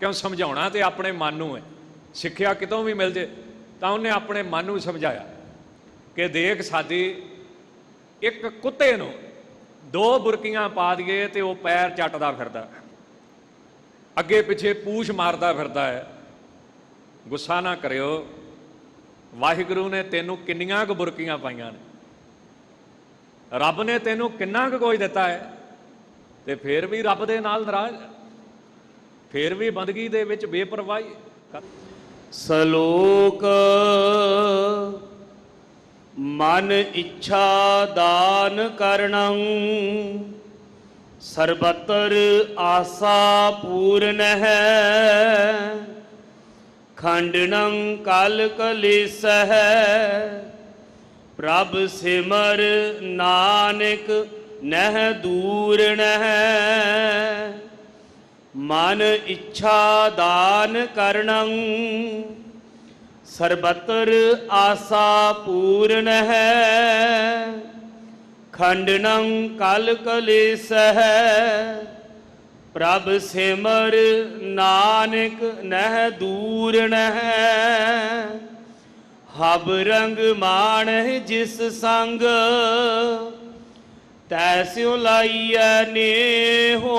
क्यों समझाउणा तो अपने मन नूं है, सिक्ख्या कितों भी मिल जाए तो उन्हें अपने मन नूं समझाया कि देख साडी एक कुत्ते नूं दो बुरकियां पा दिए तो वह पैर चटदा फिरदा, अगे पिछे पूछ मारदा फिरदा है। गुस्सा ना करियो, वाहिगुरू ने तेनों किन्नियां क बुरकियां पाईयां ने, रब ने तेनों किन्ना क कुछ दिता है, तो फिर भी रब दे नाल नाराज, फिर भी बंदगी दे विच बेपरवाही। सलोक मन इच्छा दान करणं सर्वत्र आशा पूर्ण है, खंडनं कल कलेस है, प्रभ सिमर नानक नह दूर है। मन इच्छा दान करणं सर्वत्र आशा पूर्ण है, खंडनं कल कलेस है, प्रभ सिमर नानक नह दूर है। हब रंग मान जिस संग तैस्यों लाइया ने हो,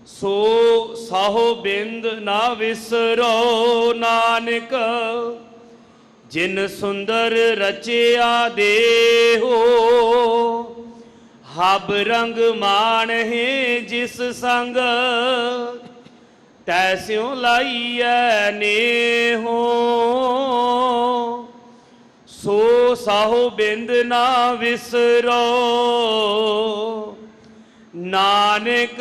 सो साहो बिंद ना विसरो नानक, जिन सुंदर रचिया देहो। हब रंग मान है जिस संग तैस्यों लाइया ने हो, सो साहो बिंद ना विसरो नानक,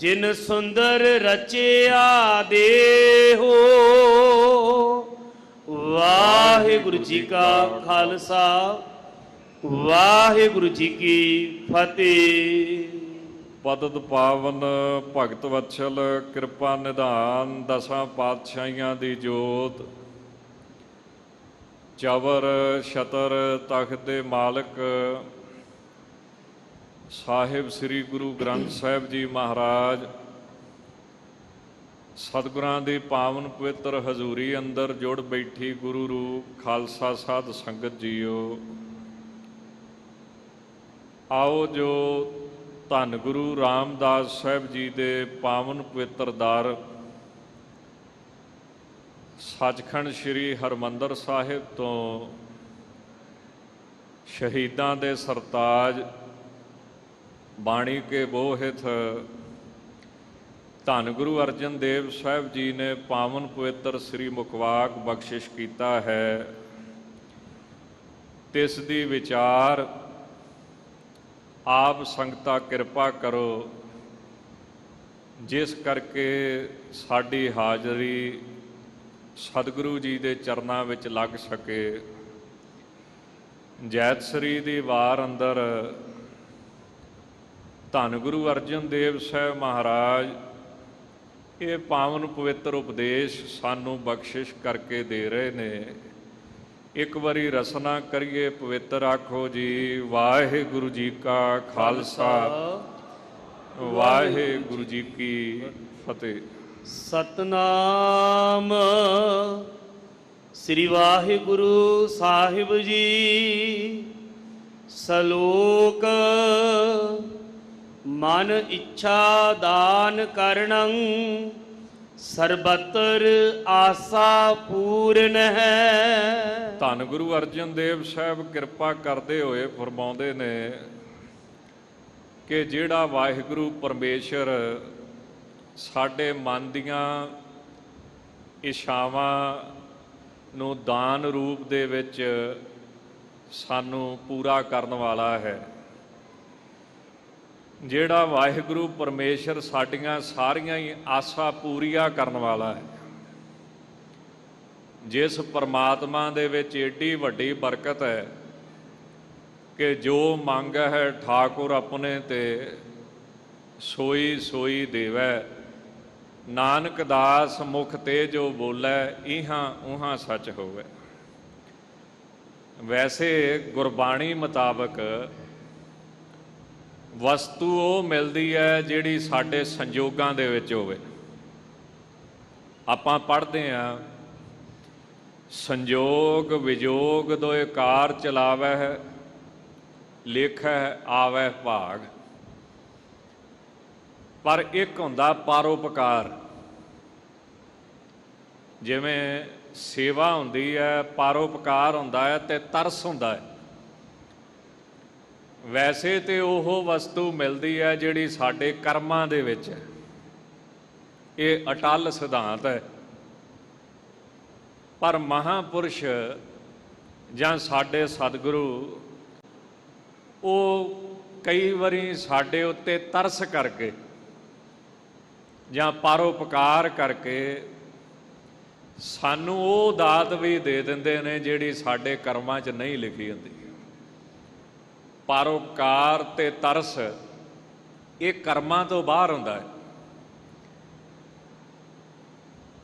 जिन सुंदर रचिया देहो। वाहिगुरु जी का खालसा, वाहिगुरु जी की फतेह। पदत पावन भगत वत्सल कृपा निधान, दसां पातशाहियां दी जोत, चवर छतर तख्त दे मालक साहिब श्री गुरु ग्रंथ साहिब जी महाराज, सतगुरां दी पावन पवित्र हजूरी अंदर जुड़ बैठी गुरु रूप खालसा साध संगत जीओ। आओ जो धन गुरु रामदास साहिब जी दे पावन पवित्र दर सचखंड श्री हरमंदर साहिब तो शहीदां दे सरताज बाणी के बोहित धन गुरु अर्जन देव साहिब जी ने पावन पवित्र श्री मुखवाक बख्शिश किया है, तिस दी विचार आप संगता कृपा करो, जिस करके साडी हाजरी सतगुरु जी के चरनां विच लग सके। जैतसरी दी वार अंदर धन गुरु अर्जन देव साहब महाराज ये पावन पवित्र उपदेश सानू बख्शिश करके दे रहे ने। एक बारी रसना करिए पवित्र आखो जी, वाहिगुरु जी का खालसा, वाहिगुरु जी की फतेह। सतनाम श्री वाहिगुरु साहिब जी। सलोक मन इच्छा दान करणं सर्वत्र आशा पूर्ण है। धन गुरु अर्जन देव साहब कृपा करते हुए फरमाउंदे ने कि जिहड़ा वाहिगुरु परमेश्वर साडे मन दियां इच्छावां नूं दान रूप दे विच सानू पूरा करन वाला है, जिहड़ा वाहिगुरु परमेश्वर साडियां सारियां ही आसा पूरिया करन वाला है। जिस परमात्मा दे विच एडी वड्डी बरकत है कि जो मंग है ठाकुर अपने ते सोई सोई देवै। नानक दास मुख ते जो बोलै, इहां उहां सच होवे। वैसे गुरबाणी मुताबक वस्तु वो मिलती है जिहड़ी साडे संजोगां दे विच होवे। ਆਪਾਂ ਪੜ੍ਹਦੇ ਹਾਂ, ਸੰਜੋਗ ਵਿਜੋਗ ਦੋਇ ਕਾਰ ਚਲਾਵੈ, ਲੇਖੈ ਆਵੈ ਭਾਗ। ਪਰ ਇੱਕ ਹੁੰਦਾ ਪਰਉਪਕਾਰ। ਜਿਵੇਂ ਸੇਵਾ ਹੁੰਦੀ ਹੈ, ਪਰਉਪਕਾਰ ਹੁੰਦਾ ਹੈ ਤੇ ਤਰਸ ਹੁੰਦਾ ਹੈ। ਵੈਸੇ ਤੇ ਉਹ ਵਸਤੂ ਮਿਲਦੀ ਹੈ ਜਿਹੜੀ ਸਾਡੇ ਕਰਮਾਂ ਦੇ ਵਿੱਚ ਹੈ। ਇਹ ਅਟੱਲ ਸਿਧਾਂਤ ਹੈ। ਪਰ ਮਹਾਂਪੁਰਸ਼ ਜਾਂ ਸਾਡੇ ਸਤਿਗੁਰੂ ਉਹ ਕਈ ਵਾਰੀ ਸਾਡੇ ਉੱਤੇ ਤਰਸ ਕਰਕੇ ਜਾਂ ਪਰਉਪਕਾਰ ਕਰਕੇ ਸਾਨੂੰ ਉਹ ਦਾਤ ਵੀ ਦੇ ਦਿੰਦੇ ਨੇ ਜਿਹੜੀ ਸਾਡੇ ਕਰਮਾਂ 'ਚ ਨਹੀਂ ਲਿਖੀ ਹੁੰਦੀ। ਪਰਉਪਕਾਰ ਤੇ ਤਰਸ ਇਹ ਕਰਮਾਂ ਤੋਂ ਬਾਹਰ ਹੁੰਦਾ ਹੈ।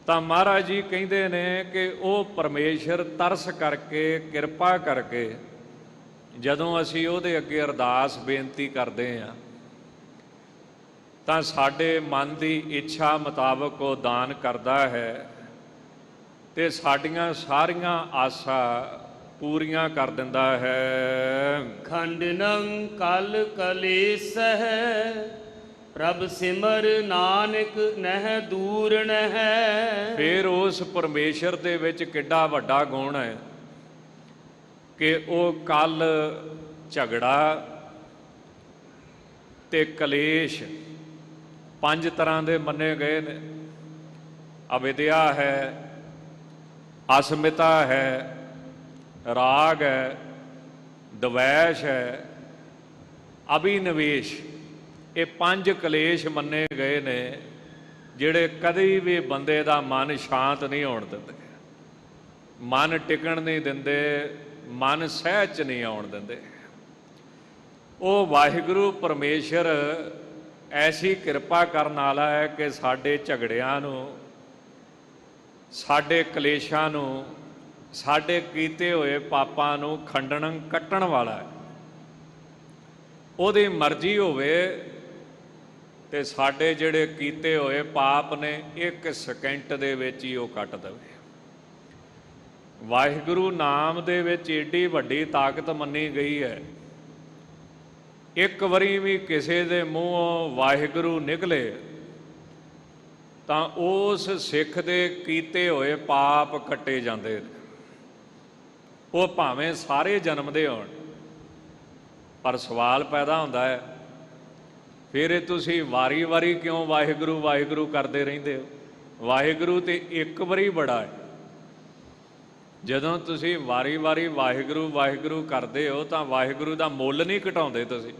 ਤਾਂ ਮਹਾਰਾਜ ਜੀ ਕਹਿੰਦੇ ਨੇ ਕਿ ਉਹ ਪਰਮੇਸ਼ਰ ਤਰਸ ਕਰਕੇ, ਕਿਰਪਾ ਕਰਕੇ ਜਦੋਂ ਅਸੀਂ ਉਹਦੇ ਅੱਗੇ ਅਰਦਾਸ ਬੇਨਤੀ ਕਰਦੇ ਹਾਂ ਤਾਂ ਸਾਡੇ ਮਨ ਦੀ ਇੱਛਾ ਮੁਤਾਬਕ ਉਹ ਦਾਨ ਕਰਦਾ ਹੈ ਤੇ ਸਾਡੀਆਂ ਸਾਰੀਆਂ ਆਸਾਂ ਪੂਰੀਆਂ ਕਰ ਦਿੰਦਾ ਹੈ। ਖੰਡਨੰ ਕਲ ਕਲੇਸਹਿ, ਪ੍ਰਭ ਸਿਮਰ ਨਾਨਕ ਨਹਿ ਦੂਰ ਨਹਿ। ਫਿਰ ਉਸ ਪਰਮੇਸ਼ਰ ਦੇ ਵਿੱਚ ਕਿੱਡਾ ਵੱਡਾ ਗੁਣ ਹੈ ਕਿ ਉਹ ਕਲ ਝਗੜਾ ਤੇ ਕਲੇਸ਼ 5 ਤਰ੍ਹਾਂ ਦੇ ਮੰਨੇ ਗਏ ਨੇ। ਅਵਿਦਿਆ ਹੈ, ਅਸਮਿਤਾ ਹੈ, ਰਾਗ ਹੈ, ਦਵੈਸ਼ ਹੈ, ਅਭਿਨਵੇਸ਼। ਇਹ 5 ਕਲੇਸ਼ ਮੰਨੇ ਗਏ ਨੇ ਜਿਹੜੇ ਕਦੇ ਵੀ ਬੰਦੇ ਦਾ ਮਨ ਸ਼ਾਂਤ ਨਹੀਂ ਹੋਣ ਦਿੰਦੇ, ਮਨ ਟਿਕਣ ਨਹੀਂ ਦਿੰਦੇ, ਮਨ ਸਹਿਜ 'ਚ ਨਹੀਂ ਆਉਣ ਦਿੰਦੇ। ਉਹ ਵਾਹਿਗੁਰੂ ਪਰਮੇਸ਼ਰ ਐਸੀ ਕਿਰਪਾ ਕਰਨ ਵਾਲਾ ਹੈ ਕਿ ਸਾਡੇ ਝਗੜਿਆਂ ਨੂੰ, ਸਾਡੇ ਕਲੇਸ਼ਾਂ ਨੂੰ, ਸਾਡੇ ਕੀਤੇ ਹੋਏ ਪਾਪਾਂ ਨੂੰ ਖੰਡਣ ਕੱਟਣ ਵਾਲਾ ਹੈ। ਉਹਦੀ ਮਰਜ਼ੀ ਹੋਵੇ ਤੇ ਸਾਡੇ ਜਿਹੜੇ ਕੀਤੇ ਹੋਏ ਪਾਪ ਨੇ 1 ਸਕਿੰਟ ਦੇ ਵਿੱਚ ਹੀ ਉਹ ਕੱਟ ਦੇਵੇ। ਵਾਹਿਗੁਰੂ ਨਾਮ ਦੇ ਵਿੱਚ ਏਡੀ ਵੱਡੀ ਤਾਕਤ ਮੰਨੀ ਗਈ ਹੈ। ਇੱਕ ਵਾਰੀ ਵੀ ਕਿਸੇ ਦੇ ਮੂੰਹੋਂ ਵਾਹਿਗੁਰੂ ਨਿਕਲੇ ਤਾਂ ਉਸ ਸਿੱਖ ਦੇ ਕੀਤੇ ਹੋਏ ਪਾਪ ਕੱਟੇ ਜਾਂਦੇ ਨੇ। ਉਹ ਭਾਵੇਂ ਸਾਰੇ ਜਨਮ ਦੇ ਹੋਣ। ਪਰ ਸਵਾਲ ਪੈਦਾ ਹੁੰਦਾ ਹੈ, ਫਿਰ ਇਹ ਤੁਸੀਂ ਵਾਰੀ-ਵਾਰੀ ਕਿਉਂ ਵਾਹਿਗੁਰੂ ਵਾਹਿਗੁਰੂ ਕਰਦੇ ਰਹਿੰਦੇ ਹੋ? ਵਾਹਿਗੁਰੂ ਤੇ ਇੱਕ ਵਾਰੀ ਬੜਾ ਹੈ। ਜਦੋਂ ਤੁਸੀਂ ਵਾਰੀ-ਵਾਰੀ ਵਾਹਿਗੁਰੂ ਵਾਹਿਗੁਰੂ ਕਰਦੇ ਹੋ ਤਾਂ ਵਾਹਿਗੁਰੂ ਦਾ ਮੁੱਲ ਨਹੀਂ ਘਟਾਉਂਦੇ ਤੁਸੀਂ,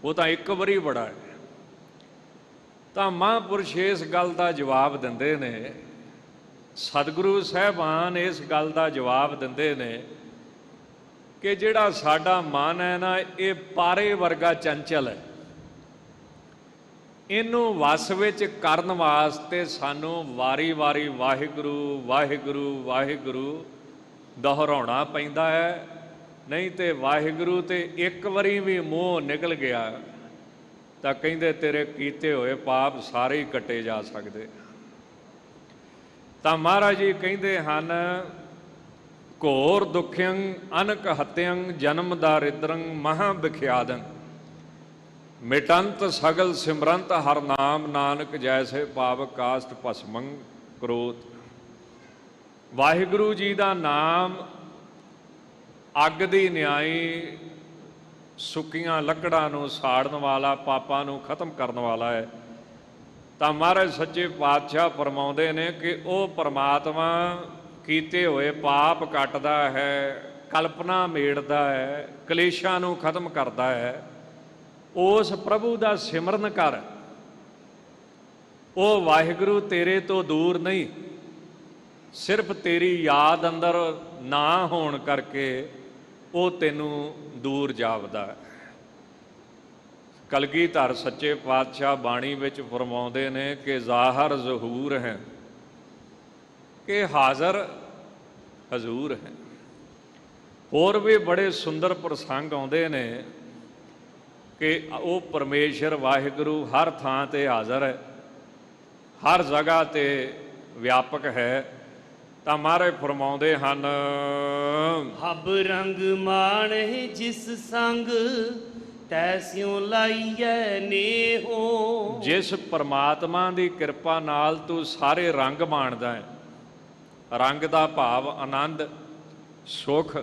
ਉਹ ਤਾਂ ਇੱਕ ਵਾਰੀ ਬੜਾ ਹੈ। ਤਾਂ ਮਹਾਂਪੁਰਸ਼ ਇਸ ਗੱਲ ਦਾ ਜਵਾਬ ਦਿੰਦੇ ਨੇ, ਸਤਿਗੁਰੂ ਸਾਹਿਬਾਨ ਇਸ ਗੱਲ ਦਾ ਜਵਾਬ ਦਿੰਦੇ ਨੇ ਕਿ ਜਿਹੜਾ ਸਾਡਾ ਮਨ ਹੈ ਨਾ, ਇਹ ਪਾਰੇ ਵਰਗਾ ਚੰਚਲ ਹੈ। ਇਹਨੂੰ ਵਸ ਵਿੱਚ ਕਰਨ ਵਾਸਤੇ ਸਾਨੂੰ ਵਾਰੀ-ਵਾਰੀ ਵਾਹਿਗੁਰੂ ਵਾਹਿਗੁਰੂ ਵਾਹਿਗੁਰੂ ਦੁਹਰਾਉਣਾ ਪੈਂਦਾ ਹੈ। ਨਹੀਂ ਤੇ ਵਾਹਿਗੁਰੂ ਤੇ ਇੱਕ ਵਾਰੀ ਵੀ ਮੂੰਹ ਨਿਕਲ ਗਿਆ ਤਾਂ ਕਹਿੰਦੇ ਤੇਰੇ ਕੀਤੇ ਹੋਏ ਪਾਪ ਸਾਰੇ ਹੀ ਕੱਟੇ ਜਾ ਸਕਦੇ। ਤਾਂ ਮਹਾਰਾਜ ਜੀ ਕਹਿੰਦੇ ਹਨ, ਘੋਰ ਦੁਖਿਅੰ ਅਨਕ ਹਤਿਅੰ ਜਨਮ ਦਾਰਿਦਰੰ ਮਹਾ ਵਿਖਿਆਦੰ, ਮਿਟੰਤ ਸਗਲ ਸਿਮਰੰਤ ਹਰ ਨਾਮ ਨਾਨਕ ਜੈਸੇ ਪਾਵਕ ਕਾਸ਼ਟ ਭਸਮੰ ਕ੍ਰੋਧ। ਵਾਹਿਗੁਰੂ ਜੀ ਦਾ ਨਾਮ ਅੱਗ ਦੀ ਨਿਆਈ, ਸੁੱਕੀਆਂ ਲੱਕੜਾਂ ਨੂੰ ਸਾੜਨ ਵਾਲਾ, ਪਾਪਾਂ ਨੂੰ ਖਤਮ ਕਰਨ ਵਾਲਾ ਹੈ। ਤਾਂ ਮਹਾਰਾਜ ਸੱਚੇ ਪਾਤਸ਼ਾਹ ਫਰਮਾਉਂਦੇ ਨੇ ਕਿ ਉਹ ਪਰਮਾਤਮਾ ਕੀਤੇ ਹੋਏ ਪਾਪ ਕੱਟਦਾ ਹੈ, ਕਲਪਨਾ ਮੇੜਦਾ ਹੈ, ਕਲੇਸ਼ਾਂ ਨੂੰ ਖਤਮ ਕਰਦਾ ਹੈ। ਉਸ ਪ੍ਰਭੂ ਦਾ ਸਿਮਰਨ ਕਰ। ਉਹ ਵਾਹਿਗੁਰੂ ਤੇਰੇ ਤੋਂ ਦੂਰ ਨਹੀਂ, ਸਿਰਫ ਤੇਰੀ ਯਾਦ ਅੰਦਰ ਨਾ ਹੋਣ ਕਰਕੇ ਉਹ ਤੈਨੂੰ ਦੂਰ ਜਾਪਦਾ ਹੈ। ਕਲਗੀਧਰ ਸੱਚੇ ਪਾਤਸ਼ਾਹ ਬਾਣੀ ਵਿੱਚ ਫਰਮਾਉਂਦੇ ਨੇ ਕਿ ਜ਼ਾਹਰ ਜ਼ਹੂਰ ਹੈ, ਕਿ ਹਾਜ਼ਰ ਹਜ਼ੂਰ ਹੈ। ਹੋਰ ਵੀ ਬੜੇ ਸੁੰਦਰ ਪ੍ਰਸੰਗ ਆਉਂਦੇ ਨੇ ਕਿ ਉਹ ਪਰਮੇਸ਼ਰ ਵਾਹਿਗੁਰੂ ਹਰ ਥਾਂ 'ਤੇ ਹਾਜ਼ਰ ਹੈ, ਹਰ ਜਗ੍ਹਾ 'ਤੇ ਵਿਆਪਕ ਹੈ। ਤਾਂ ਮਹਾਰਾਜ ਫਰਮਾਉਂਦੇ ਹਨ, ਹਬ ਰੰਗ ਮਾਣੇ ਜਿਸ ਸੰਗ ਤੈਸਿਉ ਲਾਈਐ ਨੇਹੋ। ਜਿਸ ਪਰਮਾਤਮਾ ਦੀ ਕਿਰਪਾ ਨਾਲ ਤੂੰ ਸਾਰੇ ਰੰਗ ਮਾਣਦਾ ਹੈ, ਰੰਗ ਦਾ ਭਾਵ ਆਨੰਦ, ਸੁਖ।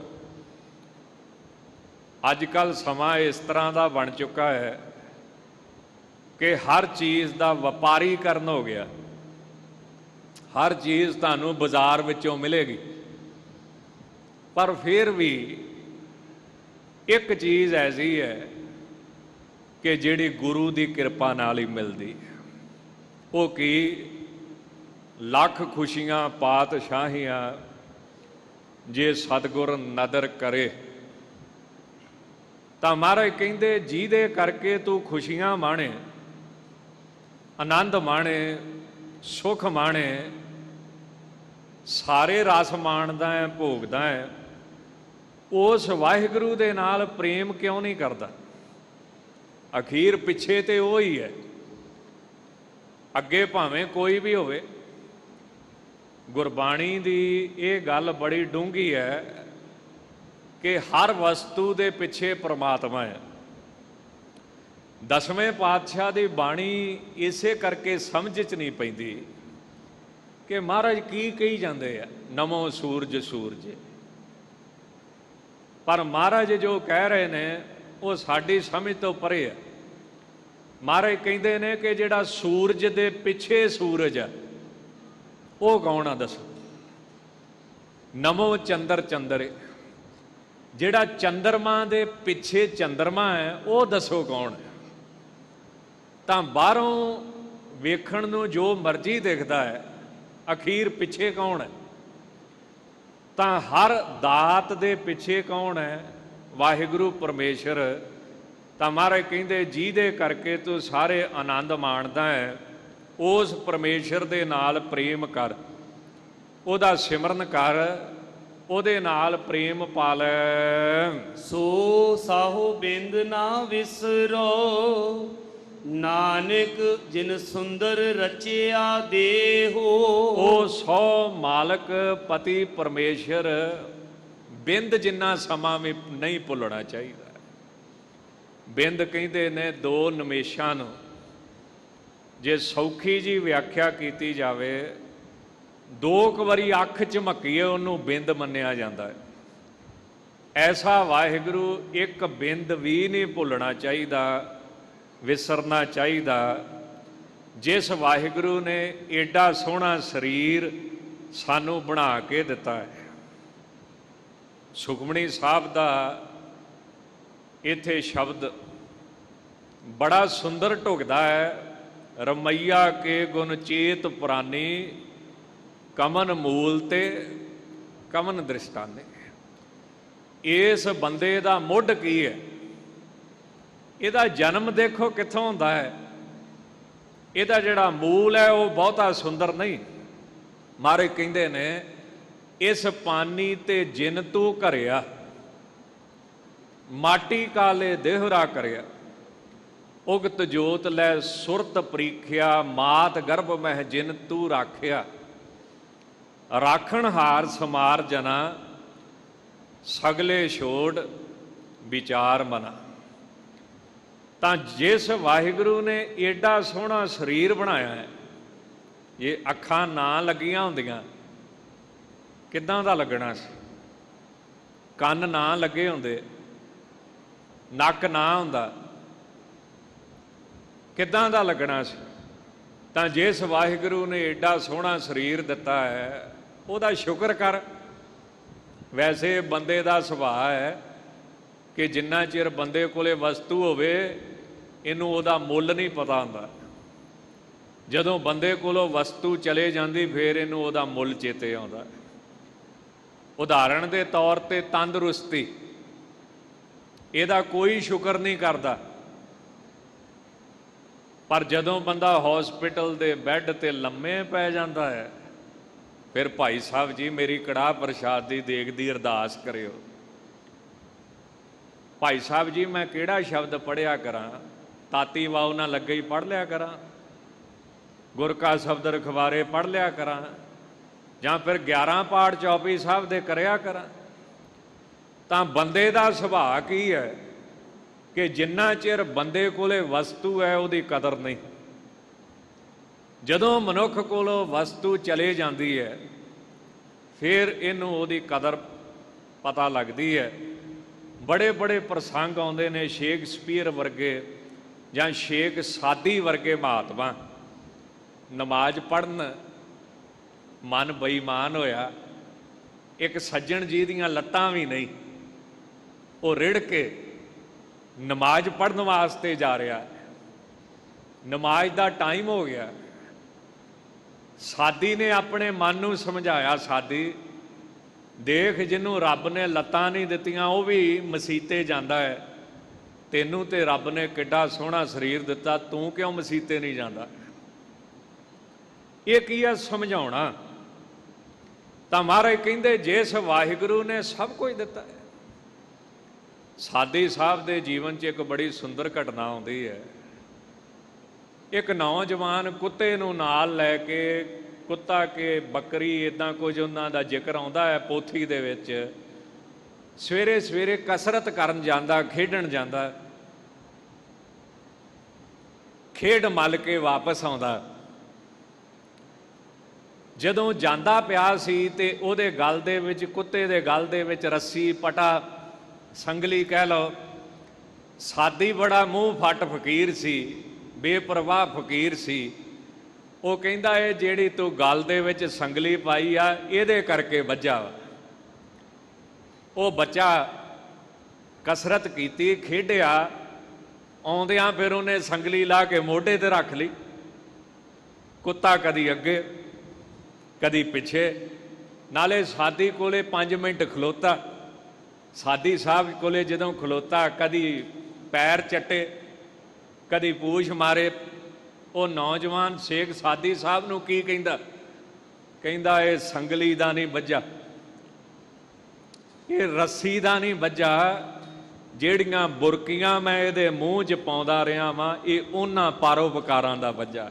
ਅੱਜ ਕੱਲ੍ਹ ਸਮਾਂ ਇਸ ਤਰ੍ਹਾਂ ਦਾ ਬਣ ਚੁੱਕਾ ਹੈ ਕਿ ਹਰ ਚੀਜ਼ ਦਾ ਵਪਾਰੀਕਰਨ ਹੋ ਗਿਆ। ਹਰ ਚੀਜ਼ ਤੁਹਾਨੂੰ ਬਾਜ਼ਾਰ ਵਿੱਚੋਂ ਮਿਲੇਗੀ, ਪਰ ਫਿਰ ਵੀ ਇੱਕ ਚੀਜ਼ ਐਸੀ ਹੈ ਕਿ ਜਿਹੜੀ ਗੁਰੂ ਦੀ ਕਿਰਪਾ ਨਾਲ ਹੀ ਮਿਲਦੀ ਹੈ। ਉਹ ਕੀ? ਲੱਖ ਖੁਸ਼ੀਆਂ ਪਾਤਸ਼ਾਹੀਆਂ ਜੇ ਸਤਿਗੁਰ ਨਦਰ ਕਰੇ। ਤਾਂ ਮਹਾਰਾਜ ਕਹਿੰਦੇ, ਜਿਹਦੇ ਕਰਕੇ ਤੂੰ ਖੁਸ਼ੀਆਂ ਮਾਣੇ, ਆਨੰਦ ਮਾਣੇ, ਸੁਖ ਮਾਣੇ, ਸਾਰੇ ਰਸ ਮਾਣਦਾ ਹੈ, ਭੋਗਦਾ ਹੈ, ਉਸ ਵਾਹਿਗੁਰੂ ਦੇ ਨਾਲ ਪ੍ਰੇਮ ਕਿਉਂ ਨਹੀਂ ਕਰਦਾ? ਅਖੀਰ ਪਿੱਛੇ ਤੇ ਉਹ ਹੀ ਹੈ, ਅੱਗੇ ਭਾਵੇਂ ਕੋਈ ਵੀ ਹੋਵੇ। ਗੁਰਬਾਣੀ ਦੀ ਇਹ ਗੱਲ ਬੜੀ ਡੂੰਘੀ ਹੈ ਕਿ ਹਰ ਵਸਤੂ ਦੇ ਪਿੱਛੇ ਪ੍ਰਮਾਤਮਾ ਹੈ। ਦਸਵੇਂ ਪਾਤਸ਼ਾਹ ਦੀ ਬਾਣੀ ਇਸੇ ਕਰਕੇ ਸਮਝ 'ਚ ਨਹੀਂ ਪੈਂਦੀ ਕਿ ਮਹਾਰਾਜ ਕੀ ਕਹੀ ਜਾਂਦੇ ਆ, ਨਮੋ ਸੂਰਜ ਸੂਰਜ। ਪਰ ਮਹਾਰਾਜ ਜੋ ਕਹਿ ਰਹੇ ਨੇ ਉਹ ਸਾਡੀ ਸਮਝ ਤੋਂ ਪਰੇ ਹੈ। ਮਹਾਰਾਜ ਕਹਿੰਦੇ ਨੇ ਕਿ ਜਿਹੜਾ ਸੂਰਜ ਦੇ ਪਿੱਛੇ ਸੂਰਜ ਹੈ ਉਹ ਕੌਣ ਆ ਦੱਸੋ? ਨਮੋ ਚੰਦਰ ਚੰਦਰ। ਜਿਹੜਾ ਚੰਦਰਮਾ ਦੇ ਪਿੱਛੇ ਚੰਦਰਮਾ ਹੈ ਉਹ ਦੱਸੋ ਕੌਣ ਹੈ? ਤਾਂ ਬਾਹਰੋਂ ਵੇਖਣ ਨੂੰ ਜੋ ਮਰਜ਼ੀ ਦਿਖਦਾ ਹੈ, ਅਖੀਰ ਪਿੱਛੇ ਕੌਣ ਹੈ? ਤਾਂ ਹਰ ਦਾਤ ਦੇ ਪਿੱਛੇ ਕੌਣ ਹੈ? ਵਾਹਿਗੁਰੂ ਪਰਮੇਸ਼ਰ। ਤਾਂ ਮਹਾਰਾਜ ਕਹਿੰਦੇ, ਜਿਹਦੇ ਕਰਕੇ ਤੂੰ ਸਾਰੇ ਆਨੰਦ ਮਾਣਦਾ ਹੈ, ਉਸ ਪਰਮੇਸ਼ਰ ਦੇ ਨਾਲ ਪ੍ਰੇਮ ਕਰ, ਉਹਦਾ ਸਿਮਰਨ ਕਰ, ਉਹਦੇ ਨਾਲ ਪ੍ਰੇਮ ਪਾ ਲੈ। ਸੋ ਸਾਹੋ ਬਿੰਦ ਨਾ ਵਿਸਰੋ, ਨਾਨਕ ਜਿਨ ਸੁੰਦਰ ਰਚਿਆ ਦੇਹੋ। ਉਹ ਸੋ ਮਾਲਕ ਪਤੀ ਪਰਮੇਸ਼ਰ ਬਿੰਦ ਜਿੰਨਾ ਸਮਾਂ ਵੀ ਨਹੀਂ ਭੁੱਲਣਾ ਚਾਹੀਦਾ। ਬਿੰਦ ਕਹਿੰਦੇ ਨੇ ਦੋ ਨਿਮੇਸ਼ਾਂ ਨੂੰ। ਜੇ ਸੌਖੀ ਜੀ ਵਿਆਖਿਆ ਕੀਤੀ ਜਾਵੇ, ਦੋ ਕੁ ਵਾਰੀ ਅੱਖ ਝਮਕੀਏ ਉਹਨੂੰ ਬਿੰਦ ਮੰਨਿਆ ਜਾਂਦਾ ਹੈ। ਐਸਾ ਵਾਹਿਗੁਰੂ ਇੱਕ ਬਿੰਦ ਵੀ ਨਹੀਂ ਭੁੱਲਣਾ ਚਾਹੀਦਾ, ਵਿਸਰਨਾ ਚਾਹੀਦਾ। ਜਿਸ ਵਾਹਿਗੁਰੂ ਨੇ ਏਡਾ ਸੋਹਣਾ ਸਰੀਰ ਸਾਨੂੰ ਬਣਾ ਕੇ ਦਿੱਤਾ ਹੈ। ਸੁਖਮਣੀ ਸਾਹਿਬ ਦਾ ਇੱਥੇ ਸ਼ਬਦ ਬੜਾ ਸੁੰਦਰ ਢੁਕਦਾ ਹੈ, ਰਮਈਆ ਕੇ ਗੁਣ ਚੇਤ ਪੁਰਾਨੀ, ਕਮਨ ਮੂਲ ਤੇ ਕਮਨ ਦ੍ਰਿਸ਼ਟਾਨੇ। ਇਸ ਬੰਦੇ ਦਾ ਮੁੱਢ ਕੀ ਹੈ? ਇਹਦਾ ਜਨਮ ਦੇਖੋ ਕਿੱਥੋਂ ਹੁੰਦਾ ਹੈ। ਇਹਦਾ ਜਿਹੜਾ ਮੂਲ ਹੈ ਉਹ ਬਹੁਤਾ ਸੁੰਦਰ ਨਹੀਂ। ਮਹਾਰਾਜ ਕਹਿੰਦੇ ਨੇ, ਇਸ ਪਾਨੀ ਤੇ ਜਿਨ ਤੂੰ ਘਰਿਆ, ਮਾਟੀ ਕਾਲੇ ਦੇਹਰਾ ਕਰਿਆ, ਉਗਤ ਜੋਤ ਲੈ ਸੁਰਤ ਪ੍ਰੀਖਿਆ, ਮਾਤ ਗਰਭ ਮਹਿ ਜਿਨ ਤੂੰ ਰਾਖਿਆ। ਰਾਖਣ ਹਾਰ ਸਮਾਰ ਜਨਾ, ਸਗਲੇ ਛੋੜ ਵਿਚਾਰ ਮਨਾ। ਤਾਂ ਜਿਸ ਵਾਹਿਗੁਰੂ ਨੇ ਏਡਾ ਸੋਹਣਾ ਸਰੀਰ ਬਣਾਇਆ ਹੈ, ਜੇ ਅੱਖਾਂ ਨਾ ਲੱਗੀਆਂ ਹੁੰਦੀਆਂ ਕਿੱਦਾਂ ਦਾ ਲੱਗਣਾ ਸੀ? ਕੰਨ ਨਾ ਲੱਗੇ ਹੁੰਦੇ, ਨੱਕ ਨਾ ਹੁੰਦਾ, ਕਿੱਦਾਂ ਦਾ ਲੱਗਣਾ ਸੀ? ਤਾਂ ਜਿਸ ਵਾਹਿਗੁਰੂ ਨੇ ਏਡਾ ਸੋਹਣਾ ਸਰੀਰ ਦਿੱਤਾ ਹੈ, ਉਹਦਾ ਸ਼ੁਕਰ ਕਰ। ਵੈਸੇ ਬੰਦੇ ਦਾ ਸੁਭਾਅ ਹੈ ਕਿ ਜਿੰਨਾ ਚਿਰ ਬੰਦੇ ਕੋਲੇ ਵਸਤੂ ਹੋਵੇ ਇਹਨੂੰ ਉਹਦਾ ਮੁੱਲ ਨਹੀਂ ਪਤਾ ਹੁੰਦਾ। ਜਦੋਂ ਬੰਦੇ ਕੋਲੋਂ ਵਸਤੂ ਚਲੇ ਜਾਂਦੀ ਫਿਰ ਇਹਨੂੰ ਉਹਦਾ ਮੁੱਲ ਚੇਤੇ ਆਉਂਦਾ। ਉਦਾਹਰਣ ਦੇ ਤੌਰ ਤੇ ਤੰਦਰੁਸਤੀ, ਇਹਦਾ ਕੋਈ ਸ਼ੁਕਰ ਨਹੀਂ ਕਰਦਾ। ਪਰ ਜਦੋਂ ਬੰਦਾ ਹਸਪੀਟਲ ਦੇ ਬੈੱਡ ਤੇ ਲੰਮੇ ਪੈ ਜਾਂਦਾ ਹੈ, ਫਿਰ ਭਾਈ ਸਾਹਿਬ ਜੀ ਮੇਰੀ ਕੜਾਹ ਪ੍ਰਸ਼ਾਦ ਦੀ ਦੇਗ ਦੀ ਅਰਦਾਸ ਕਰਿਓ। ਭਾਈ ਸਾਹਿਬ ਜੀ ਮੈਂ ਕਿਹੜਾ ਸ਼ਬਦ ਪੜ੍ਹਿਆ ਕਰਾਂ, ਤਾਤੀ ਵਾਉ ਨਾ ਲੱਗੇ ਹੀ ਪੜ੍ਹ ਲਿਆ ਕਰਾਂ, ਗੁਰ ਕਾ ਸ਼ਬਦ ਰਖਵਾਰੇ ਪੜ੍ਹ ਲਿਆ ਕਰਾਂ। ਜਾਂ ਫਿਰ 11 ਪਾਠ ਚੌਪਈ ਸਾਹਿਬ ਦੇ ਕਰਿਆ ਕਰਾਂ। ਤਾਂ ਬੰਦੇ ਦਾ ਸੁਭਾਅ ਕੀ ਹੈ ਕਿ ਜਿੰਨਾ ਚਿਰ ਬੰਦੇ ਕੋਲੇ ਵਸਤੂ ਹੈ ਉਹਦੀ ਕਦਰ ਨਹੀਂ। ਜਦੋਂ ਮਨੁੱਖ ਕੋਲੋਂ ਵਸਤੂ ਚਲੇ ਜਾਂਦੀ ਹੈ ਫਿਰ ਇਹਨੂੰ ਉਹਦੀ ਕਦਰ ਪਤਾ ਲੱਗਦੀ ਹੈ। ਬੜੇ ਬੜੇ ਪ੍ਰਸੰਗ ਆਉਂਦੇ ਨੇ, ਸ਼ੇਕਸਪੀਅਰ ਵਰਗੇ ਜਾਂ ਸ਼ੇਖ ਸਾਦੀ ਵਰਗੇ ਮਹਾਤਮਾ ਨਮਾਜ਼ ਪੜ੍ਹਨ ਮਨ ਬੇਈਮਾਨ ਹੋਇਆ, ਇੱਕ ਸੱਜਣ ਜੀ ਦੀਆਂ ਲੱਤਾਂ ਵੀ ਨਹੀਂ, ਉਹ ਰਿੜ ਕੇ ਨਮਾਜ਼ ਪੜ੍ਹਨ ਵਾਸਤੇ ਜਾ ਰਿਹਾ, ਨਮਾਜ਼ ਦਾ ਟਾਈਮ ਹੋ ਗਿਆ। ਸਾਦੀ ਨੇ ਆਪਣੇ ਮਨ ਨੂੰ ਸਮਝਾਇਆ, ਸਾਦੀ ਦੇਖ ਜਿਹਨੂੰ ਰੱਬ ਨੇ ਲੱਤਾਂ ਨਹੀਂ ਦਿੱਤੀਆਂ ਉਹ ਵੀ ਮਸੀਤੇ ਜਾਂਦਾ ਹੈ, ਤੈਨੂੰ ਤੇ ਰੱਬ ਨੇ ਕਿੱਡਾ ਸੋਹਣਾ ਸਰੀਰ ਦਿੱਤਾ, ਤੂੰ ਕਿਉਂ ਮਸੀਤੇ ਨਹੀਂ ਜਾਂਦਾ। ਇਹ ਕੀ ਹੈ ਸਮਝਾਉਣਾ। ਤਾਂ ਮਹਾਰਾਜ ਕਹਿੰਦੇ ਜਿਸ ਵਾਹਿਗੁਰੂ ਨੇ ਸਭ ਕੁਝ ਦਿੱਤਾ ਹੈ। ਸਾਦੀ ਸਾਹਿਬ ਦੇ ਜੀਵਨ 'ਚ ਇੱਕ ਬੜੀ ਸੁੰਦਰ ਘਟਨਾ ਆਉਂਦੀ ਹੈ। ਇੱਕ ਨੌਜਵਾਨ ਕੁੱਤੇ ਨੂੰ ਨਾਲ ਲੈ ਕੇ, ਕੁੱਤਾ ਕਿ ਬੱਕਰੀ ਇੱਦਾਂ ਕੁਝ ਉਹਨਾਂ ਦਾ ਜ਼ਿਕਰ ਆਉਂਦਾ ਹੈ ਪੋਥੀ ਦੇ ਵਿੱਚ, ਸਵੇਰੇ ਸਵੇਰੇ ਕਸਰਤ ਕਰਨ ਜਾਂਦਾ, ਖੇਡਣ ਜਾਂਦਾ, ਖੇਡ ਮੱਲ ਕੇ ਵਾਪਸ ਆਉਂਦਾ। ਜਦੋਂ ਜਾਂਦਾ ਪਿਆ ਸੀ ਤੇ ਉਹਦੇ ਗਲ ਦੇ ਵਿੱਚ, ਕੁੱਤੇ ਦੇ ਗਲ ਦੇ ਵਿੱਚ ਰੱਸੀ, ਪਟਾ, ਸੰਗਲੀ ਕਹਿ ਲਓ। ਸਾਦੀ ਬੜਾ ਮੂੰਹ ਫੱਟ ਫਕੀਰ ਸੀ, ਬੇਪਰਵਾਹ ਫਕੀਰ ਸੀ। ਉਹ ਕਹਿੰਦਾ ਇਹ ਜਿਹੜੀ ਤੂੰ ਗਲ ਦੇ ਵਿੱਚ ਸੰਗਲੀ ਪਾਈ ਆ ਇਹਦੇ ਕਰਕੇ ਵੱਜਾ। ਉਹ ਬੱਚਾ ਕਸਰਤ ਕੀਤੀ, ਖੇਡਿਆ, ਆਉਂਦਿਆਂ ਫਿਰ ਉਹਨੇ ਸੰਗਲੀ ਲਾ ਕੇ ਮੋਢੇ ਤੇ ਰੱਖ ਲਈ। ਕੁੱਤਾ ਕਦੀ ਅੱਗੇ ਕਦੀ ਪਿੱਛੇ, ਨਾਲੇ ਸਾਦੀ ਕੋਲੇ 5 ਮਿੰਟ ਖਲੋਤਾ। ਸਾਦੀ ਸਾਹਿਬ ਕੋਲੇ ਜਦੋਂ ਖਲੋਤਾ ਕਦੀ ਪੈਰ ਚੱਟੇ, ਕਦੀ ਪੂਛ ਮਾਰੇ। ਉਹ ਨੌਜਵਾਨ ਸ਼ੇਖ ਸਾਦੀ ਸਾਹਿਬ ਨੂੰ ਕੀ ਕਹਿੰਦਾ? ਕਹਿੰਦਾ ਇਹ ਸੰਗਲੀ ਦਾ ਨਹੀਂ ਵੱਜਾ, ਇਹ ਰੱਸੀ ਦਾ ਨਹੀਂ ਵੱਜਾ, ਜਿਹੜੀਆਂ ਬੁਰਕੀਆਂ ਮੈਂ ਇਹਦੇ ਮੂੰਹ 'ਚ ਪਾਉਂਦਾ ਰਿਹਾ ਵਾਂ ਇਹ ਉਹਨਾਂ ਪਰਉਪਕਾਰਾਂ ਦਾ ਵੱਜਾ।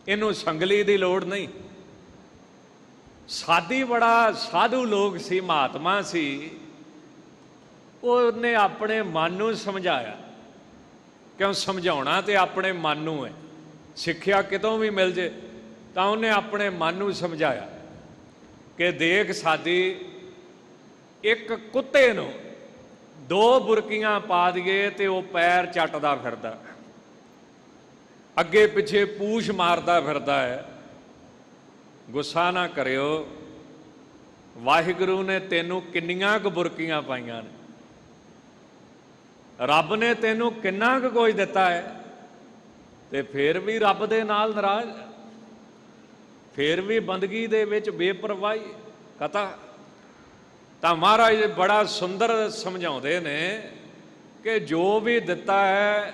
ਇਹਨੂੰ ਸੰਗਲੀ ਦੀ ਲੋੜ ਨਹੀਂ। ਸਾਦੀ ਬੜਾ ਸਾਧੂ ਲੋਕ ਸੀ, ਮਹਾਤਮਾ ਸੀ। ਉਹਨੇ ਆਪਣੇ ਮਨ ਨੂੰ ਸਮਝਾਇਆ, ਕਿਉਂ ਸਮਝਾਉਣਾ ਤੇ ਆਪਣੇ ਮਨ ਨੂੰ ਹੈ। ਸਿੱਖਿਆ ਕਿਤੋਂ ਵੀ ਮਿਲ ਜੇ ਤਾਂ ਉਹਨੇ ਆਪਣੇ ਮਨ ਨੂੰ ਸਮਝਾਇਆ ਕਿ ਦੇਖ ਸਾਦੀ, ਇੱਕ ਕੁੱਤੇ ਨੂੰ 2 ਬੁਰਕੀਆਂ ਪਾ ਦਈਏ ਤੇ ਉਹ ਪੈਰ ਚੱਟਦਾ ਫਿਰਦਾ, ਅੱਗੇ ਪਿੱਛੇ ਪੂਛ ਮਾਰਦਾ ਫਿਰਦਾ ਹੈ। ਗੁੱਸਾ ਨਾ ਕਰਿਓ, ਵਾਹਿਗੁਰੂ ਨੇ ਤੈਨੂੰ ਕਿੰਨੀਆਂ ਕੁ ਬੁਰਕੀਆਂ ਪਾਈਆਂ ਨੇ, ਰੱਬ ਨੇ ਤੈਨੂੰ ਕਿੰਨਾ ਕੁ ਕੁਝ ਦਿੱਤਾ ਹੈ, ਤੇ ਫਿਰ ਵੀ ਰੱਬ ਦੇ ਨਾਲ ਨਾਰਾਜ਼, ਫਿਰ ਵੀ ਬੰਦਗੀ ਦੇ ਵਿੱਚ ਬੇਪਰਵਾਹੀ ਕਤਾ। ਤਾਂ ਮਹਾਰਾਜ ਬੜਾ ਸੁੰਦਰ ਸਮਝਾਉਂਦੇ ਨੇ ਕਿ ਜੋ ਵੀ ਦਿੱਤਾ ਹੈ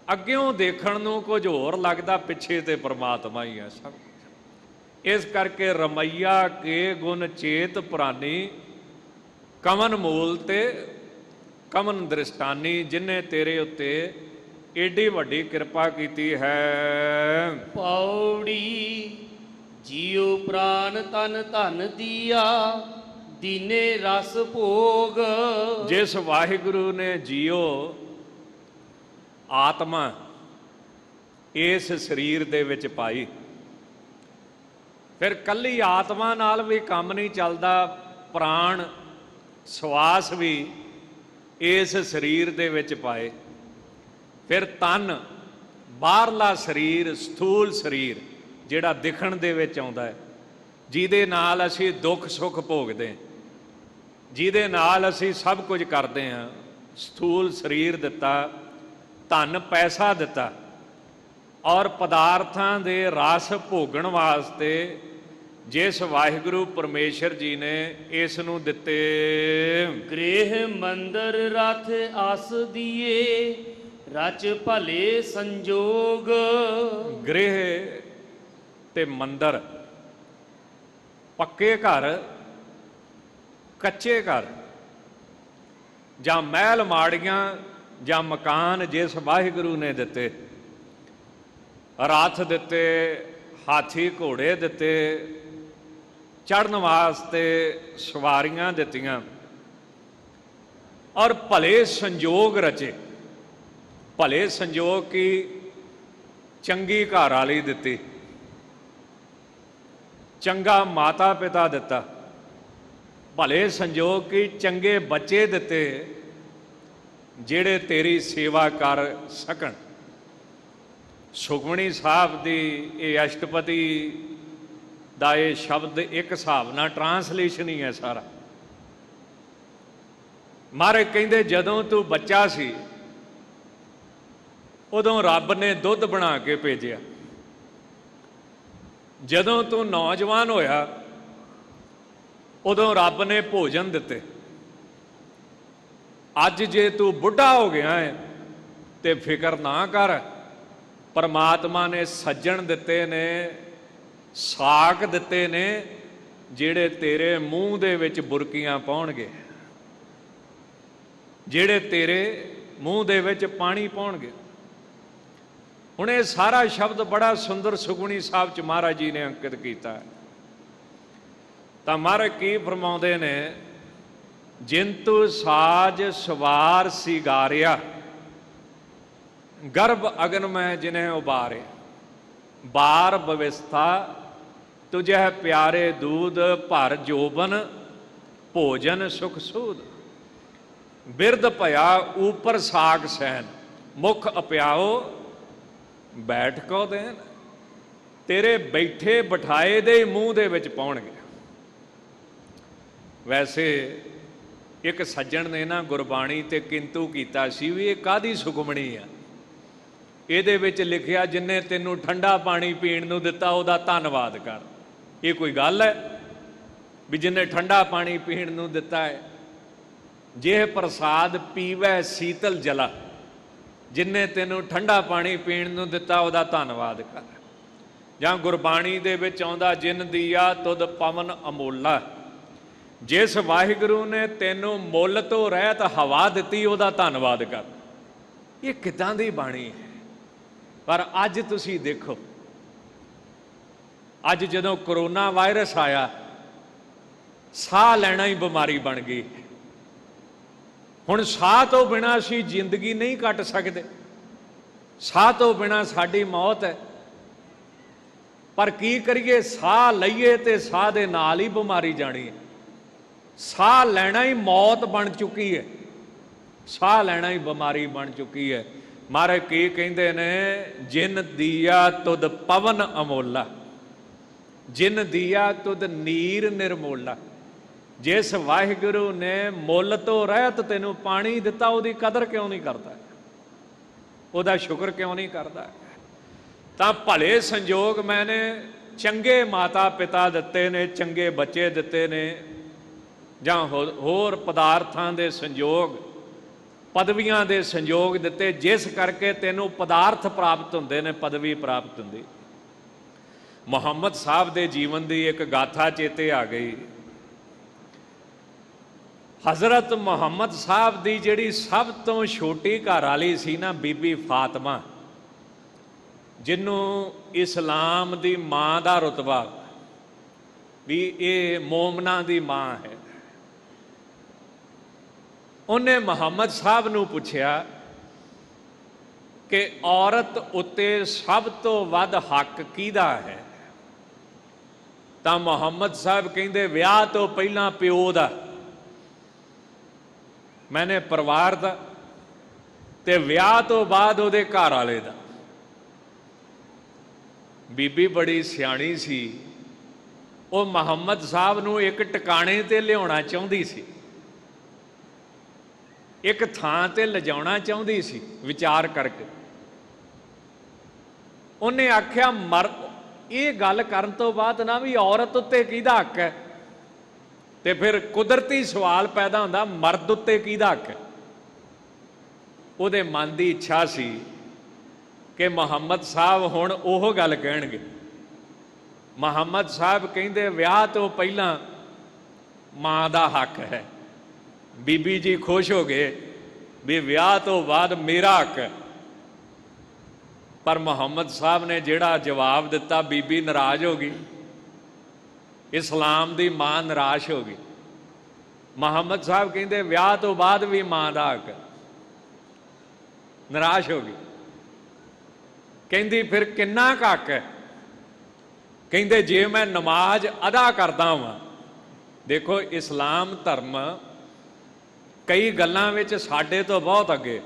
ਅੱਗਿਓਂ ਦੇਖਣ ਨੂੰ ਕੁਝ ਹੋਰ ਲੱਗਦਾ, ਪਿੱਛੇ ਤੇ ਪ੍ਰਮਾਤਮਾ ਹੀ ਹੈ ਸਭ। ਇਸ ਕਰਕੇ ਰਮਈਆ ਕੇ ਗੁਣ ਚੇਤ ਪੁਰਾਨੀ, ਕਮਨ ਮੂਲ ਤੇ ਕਮਨ ਦ੍ਰਿਸ਼ਟਾਨੀ, ਜਿਨੇ ਤੇਰੇ ਉੱਤੇ ਏਡੀ ਵੱਡੀ ਕਿਰਪਾ ਕੀਤੀ ਹੈ। ਪੌੜੀ ਜੀਉ ਪ੍ਰਾਨ ਤਨ ਧਨ ਦੀਆ, ਦੀਨੇ ਰਸ ਭੋਗ। ਜਿਸ ਵਾਹਿਗੁਰੂ ਨੇ ਜੀਓ ਆਤਮਾ ਇਸ ਸਰੀਰ ਦੇ ਵਿੱਚ ਪਾਈ, ਫਿਰ ਕੱਲੀ ਆਤਮਾ ਨਾਲ ਵੀ ਕੰਮ ਨਹੀਂ ਚੱਲਦਾ, ਪ੍ਰਾਣ ਸਵਾਸ ਵੀ ਇਸ ਸਰੀਰ ਦੇ ਵਿੱਚ ਪਾਏ। ਫਿਰ ਤਨ, ਬਾਹਰਲਾ ਸਰੀਰ, ਸਥੂਲ ਸਰੀਰ ਜਿਹੜਾ ਦਿਖਣ ਦੇ ਵਿੱਚ ਆਉਂਦਾ ਹੈ, ਜਿਹਦੇ ਨਾਲ ਅਸੀਂ ਦੁੱਖ ਸੁੱਖ ਭੋਗਦੇ ਹਾਂ, ਜਿਹਦੇ ਨਾਲ ਅਸੀਂ ਸਭ ਕੁਝ ਕਰਦੇ ਹਾਂ, ਸਥੂਲ ਸਰੀਰ ਦਿੱਤਾ, ਧਨ ਪੈਸਾ ਦਿੱਤਾ, ਔਰ ਪਦਾਰਥਾਂ ਦੇ ਰਸ ਭੋਗਣ ਵਾਸਤੇ ਜਿਸ ਵਾਹਿਗੁਰੂ ਪਰਮੇਸ਼ਰ ਜੀ ਨੇ ਇਸ ਨੂੰ ਦਿੱਤੇ। ਗ੍ਰਹਿ ਮੰਦਰ ਰਥ ਆਸ ਦੀਏ, ਰਚ ਭਲੇ ਸੰਜੋਗ। ਗ੍ਰਹਿ ਤੇ ਮੰਦਰ, ਪੱਕੇ ਘਰ, ਕੱਚੇ ਘਰ, ਜਾਂ ਮਹਿਲ ਮਾੜੀਆਂ ਜਾਂ ਮਕਾਨ ਜਿਸ ਵਾਹਿਗੁਰੂ ਨੇ ਦਿੱਤੇ, ਰਥ ਦਿੱਤੇ, ਹਾਥੀ ਘੋੜੇ ਦਿੱਤੇ, ਚੜ੍ਹਨ ਵਾਸਤੇ ਸਵਾਰੀਆਂ ਦਿੱਤੀਆਂ ਔਰ ਭਲੇ ਸੰਜੋਗ ਰਚੇ। ਭਲੇ ਸੰਜੋਗ ਕੀ ਚੰਗੀ ਘਰ ਵਾਲੀ ਦਿੱਤੀ, ਚੰਗਾ ਮਾਤਾ ਪਿਤਾ ਦਿੱਤਾ, ਭਲੇ ਸੰਜੋਗ ਕੀ ਚੰਗੇ ਬੱਚੇ ਦਿੱਤੇ ਜਿਹੜੇ ਤੇਰੀ ਸੇਵਾ ਕਰ ਸਕਣ। ਸੁਖਮਣੀ ਸਾਹਿਬ ਦੀ ਇਹ ਅਸ਼ਟਪਦੀ ਦਾ ਇਹ ਸ਼ਬਦ ਇੱਕ ਹਿਸਾਬ ਨਾਲ ਟਰਾਂਸਲੇਸ਼ਨ ਹੀ ਹੈ ਸਾਰਾ। ਮਹਾਰਾਜ ਕਹਿੰਦੇ ਜਦੋਂ ਤੂੰ ਬੱਚਾ ਸੀ ਉਦੋਂ ਰੱਬ ਨੇ ਦੁੱਧ ਬਣਾ ਕੇ ਭੇਜਿਆ, ਜਦੋਂ ਤੂੰ ਨੌਜਵਾਨ ਹੋਇਆ ਉਦੋਂ ਰੱਬ ਨੇ ਭੋਜਨ ਦਿੱਤੇ, ਅੱਜ ਜੇ ਤੂੰ ਬੁੱਢਾ ਹੋ ਗਿਆ ਹੈ ਤੇ ਫਿਕਰ ਨਾ ਕਰ, ਪਰਮਾਤਮਾ ਨੇ ਸੱਜਣ ਦਿੱਤੇ ਨੇ, ਸਾਕ ਦਿੱਤੇ ਨੇ ਜਿਹੜੇ ਤੇਰੇ ਮੂੰਹ ਦੇ ਵਿੱਚ ਬੁਰਕੀਆਂ ਪਾਉਣਗੇ, ਜਿਹੜੇ ਤੇਰੇ ਮੂੰਹ ਦੇ ਵਿੱਚ ਪਾਣੀ ਪਾਉਣਗੇ। ਹੁਣ ਇਹ ਸਾਰਾ ਸ਼ਬਦ ਬੜਾ ਸੁੰਦਰ ਸੁਖਮਣੀ ਸਾਹਿਬ 'ਚ ਮਹਾਰਾਜ ਜੀ ਨੇ ਅੰਕਿਤ ਕੀਤਾ ਹੈ। ਤਾਂ ਮਹਾਰਾਜ ਕੀ ਫਰਮਾਉਂਦੇ ਨੇ, ਜਿੰਤੂ ਸਾਜ ਸਵਾਰ ਸਿਗਾਰਿਆ, ਗਰਭ ਅਗਨ ਮੈਂ ਜਿਨਹਿ ਉਬਾਰਿਆ, ਬਾਰ ਬਵਿਸਥਾ ਤੁਝੇ ਪਿਆਰੇ ਦੂਧ, ਭਰ ਜੋਬਨ ਭੋਜਨ ਸੁਖ ਸੂਦ, ਬਿਰਧ ਭਇਆ ਊਪਰ ਸਾਗ ਸੈਨ, ਮੁਖ ਅਪਿਆਓ ਬੈਠ ਕੋ ਦੇਨ। ਤੇਰੇ ਬੈਠੇ ਬਿਠਾਏ ਦੇ ਮੂੰਹ ਦੇ ਵਿੱਚ ਪਾਉਣਗੇ। ਵੈਸੇ ਇੱਕ ਸੱਜਣ ਨੇ ਨਾ ਗੁਰਬਾਣੀ ਤੇ ਕਿੰਤੂ ਕੀਤਾ ਸੀ ਵੀ ਇਹ ਕਾਹਦੀ ਸੁਖਮਣੀ ਆ। ਇਹਦੇ ਵਿੱਚ ਲਿਖਿਆ ਜਿੰਨੇ ਤੈਨੂੰ ਠੰਡਾ ਪਾਣੀ ਪੀਣ ਨੂੰ ਦਿੱਤਾ ਉਹਦਾ ਧੰਨਵਾਦ ਕਰ। ਇਹ ਕੋਈ ਗੱਲ ਹੈ ਵੀ ਜਿੰਨੇ ਠੰਡਾ ਪਾਣੀ ਪੀਣ ਨੂੰ ਦਿੱਤਾ ਹੈ? ਜੇ ਪ੍ਰਸਾਦ ਪੀਵੈ ਸੀਤਲ ਜਲਾ, ਜਿੰਨੇ ਤੈਨੂੰ ਠੰਡਾ ਪਾਣੀ ਪੀਣ ਨੂੰ ਦਿੱਤਾ ਉਹਦਾ ਧੰਨਵਾਦ ਕਰ। ਜਾਂ ਗੁਰਬਾਣੀ ਦੇ ਵਿੱਚ ਆਉਂਦਾ, ਜਿਨ ਦੀਆ ਤੁਧ ਪਵਨ ਅਮੋਲਾ, ਜਿਸ ਵਾਹਿਗੁਰੂ ਨੇ ਤੈਨੂੰ ਮੁੱਲ ਤੋਂ ਰਹਿਤ ਹਵਾ ਦਿੱਤੀ ਉਹਦਾ ਧੰਨਵਾਦ ਕਰ। ਇਹ ਕਿੱਦਾਂ ਦੀ ਬਾਣੀ ਹੈ। ਪਰ ਅੱਜ ਤੁਸੀਂ ਦੇਖੋ, ਅੱਜ ਜਦੋਂ ਕਰੋਨਾ ਵਾਇਰਸ ਆਇਆ, ਸਾਹ ਲੈਣਾ ਹੀ ਬਿਮਾਰੀ ਬਣ ਗਈ। ਹੁਣ ਸਾਹ ਤੋਂ ਬਿਨਾਂ ਅਸੀਂ ਜ਼ਿੰਦਗੀ ਨਹੀਂ ਕੱਟ ਸਕਦੇ, ਸਾਹ ਤੋਂ ਬਿਨਾਂ ਸਾਡੀ ਮੌਤ ਹੈ। ਪਰ ਕੀ ਕਰੀਏ, ਸਾਹ ਲਈਏ ਤੇ ਸਾਹ ਦੇ ਨਾਲ ਹੀ ਬਿਮਾਰੀ ਜਾਣੀ ਹੈ। ਸਾਹ ਲੈਣਾ ਹੀ ਮੌਤ ਬਣ ਚੁੱਕੀ ਹੈ, ਸਾਹ ਲੈਣਾ ਹੀ ਬਿਮਾਰੀ ਬਣ ਚੁੱਕੀ ਹੈ। ਮਹਾਰਾਜ ਕੀ ਕਹਿੰਦੇ ਨੇ, ਜਿਨ ਦੀਆ ਤੁਧ ਪਵਨ ਅਮੋਲਾ, ਜਿਨ ਦੀਆ ਤੁਧ ਨੀਰ ਨਿਰਮੋਲਾ। ਜਿਸ ਵਾਹਿਗੁਰੂ ਨੇ ਮੁੱਲ ਤੋਂ ਰਹਿਤ ਤੈਨੂੰ ਪਾਣੀ ਦਿੱਤਾ, ਉਹਦੀ ਕਦਰ ਕਿਉਂ ਨਹੀਂ ਕਰਦਾ? ਉਹਦਾ ਸ਼ੁਕਰ ਕਿਉਂ ਨਹੀਂ ਕਰਦਾ? ਤਾਂ ਭਲੇ ਸੰਜੋਗ ਮੈਨੇ ਚੰਗੇ ਮਾਤਾ ਪਿਤਾ ਦਿੱਤੇ ਨੇ, ਚੰਗੇ ਬੱਚੇ ਦਿੱਤੇ ਨੇ, ਜਾਂ ਹੋਰ ਪਦਾਰਥਾਂ ਦੇ ਸੰਜੋਗ, ਪਦਵੀਆਂ ਦੇ ਸੰਜੋਗ ਦਿੱਤੇ, ਜਿਸ ਕਰਕੇ ਤੈਨੂੰ ਪਦਾਰਥ ਪ੍ਰਾਪਤ ਹੁੰਦੇ ਨੇ, ਪਦਵੀ ਪ੍ਰਾਪਤ ਹੁੰਦੀ। ਮੁਹੰਮਦ ਸਾਹਿਬ ਦੇ ਜੀਵਨ ਦੀ ਇੱਕ ਗਾਥਾ ਚੇਤੇ ਆ ਗਈ। ਹਜ਼ਰਤ ਮੁਹੰਮਦ ਸਾਹਿਬ ਦੀ ਜਿਹੜੀ ਸਭ ਤੋਂ ਛੋਟੀ ਘਰ ਵਾਲੀ ਸੀ ਨਾ, ਬੀਬੀ ਫਾਤਮਾ, ਜਿਹਨੂੰ ਇਸਲਾਮ ਦੀ ਮਾਂ ਦਾ ਰੁਤਬਾ, ਵੀ ਇਹ ਮੋਮਨਾਂ ਦੀ ਮਾਂ ਹੈ। ਉਹਨੇ ਮੁਹੰਮਦ ਸਾਹਿਬ ਨੂੰ ਪੁੱਛਿਆ ਕਿ ਔਰਤ ਉੱਤੇ ਸਭ ਤੋਂ ਵੱਧ ਹੱਕ ਕਿਹਦਾ ਹੈ? ਤਾਂ ਮੁਹੰਮਦ ਸਾਹਿਬ ਕਹਿੰਦੇ, ਵਿਆਹ ਤੋਂ ਪਹਿਲਾਂ ਪਿਓ ਦਾ, ਮੈਨੇ ਪਰਿਵਾਰ ਦਾ, ਤੇ ਵਿਆਹ ਤੋਂ ਬਾਅਦ ਉਹਦੇ ਘਰ ਵਾਲੇ ਦਾ। ਬੀਬੀ ਬੜੀ ਸਿਆਣੀ ਸੀ, ਉਹ ਮੁਹੰਮਦ ਸਾਹਿਬ ਨੂੰ ਇੱਕ ਟਿਕਾਣੇ ਤੇ ਲਿਆਉਣਾ ਚਾਹੁੰਦੀ ਸੀ, ਇੱਕ ਥਾਂ ਤੇ ਲਿਜਾਉਣਾ ਚਾਹੁੰਦੀ ਸੀ ਵਿਚਾਰ ਕਰਕੇ। ਉਹਨੇ ਆਖਿਆ, ਇਹ ਗੱਲ ਕਰਨ ਤੋਂ ਬਾਅਦ ਨਾ ਵੀ ਔਰਤ ਉੱਤੇ ਕਿਹਦਾ ਹੱਕ ਹੈ, ਤੇ ਫਿਰ ਕੁਦਰਤੀ ਸਵਾਲ ਪੈਦਾ ਹੁੰਦਾ, ਮਰਦ ਉੱਤੇ ਕਿਹਦਾ ਹੱਕ ਹੈ? ਉਹਦੇ ਮਨ ਦੀ ਇੱਛਾ ਸੀ ਕਿ ਮੁਹੰਮਦ ਸਾਹਿਬ ਹੁਣ ਉਹ ਗੱਲ ਕਹਿਣਗੇ। ਮੁਹੰਮਦ ਸਾਹਿਬ ਕਹਿੰਦੇ, ਵਿਆਹ ਤੋਂ ਪਹਿਲਾਂ ਮਾਂ ਦਾ ਹੱਕ ਹੈ। ਬੀਬੀ ਜੀ ਖੁਸ਼ ਹੋ ਗਏ ਵੀ ਵਿਆਹ ਤੋਂ ਬਾਅਦ ਮੇਰਾ ਹੱਕ ਹੈ। ਪਰ ਮੁਹੰਮਦ ਸਾਹਿਬ ਨੇ ਜਿਹੜਾ ਜਵਾਬ ਦਿੱਤਾ, ਬੀਬੀ ਨਾਰਾਜ਼ ਹੋ ਗਈ। ਇਸਲਾਮ ਦੀ ਮਾਂ ਨਿਰਾਸ਼ ਹੋ ਗਈ। ਮੁਹੰਮਦ ਸਾਹਿਬ ਕਹਿੰਦੇ ਵਿਆਹ ਤੋਂ ਬਾਅਦ ਵੀ ਮਾਂ ਦਾ ਹੱਕ, ਨਿਰਾਸ਼ ਹੋ ਗਈ। ਕਹਿੰਦੀ ਫਿਰ ਕਿੰਨਾ ਕੁ ਹੱਕ ਹੈ? ਕਹਿੰਦੇ ਜੇ ਮੈਂ ਨਮਾਜ਼ ਅਦਾ ਕਰਦਾ ਹਾਂ। ਦੇਖੋ ਇਸਲਾਮ ਧਰਮ ਕਈ ਗੱਲਾਂ ਵਿੱਚ ਸਾਡੇ ਤੋਂ ਬਹੁਤ ਅੱਗੇ,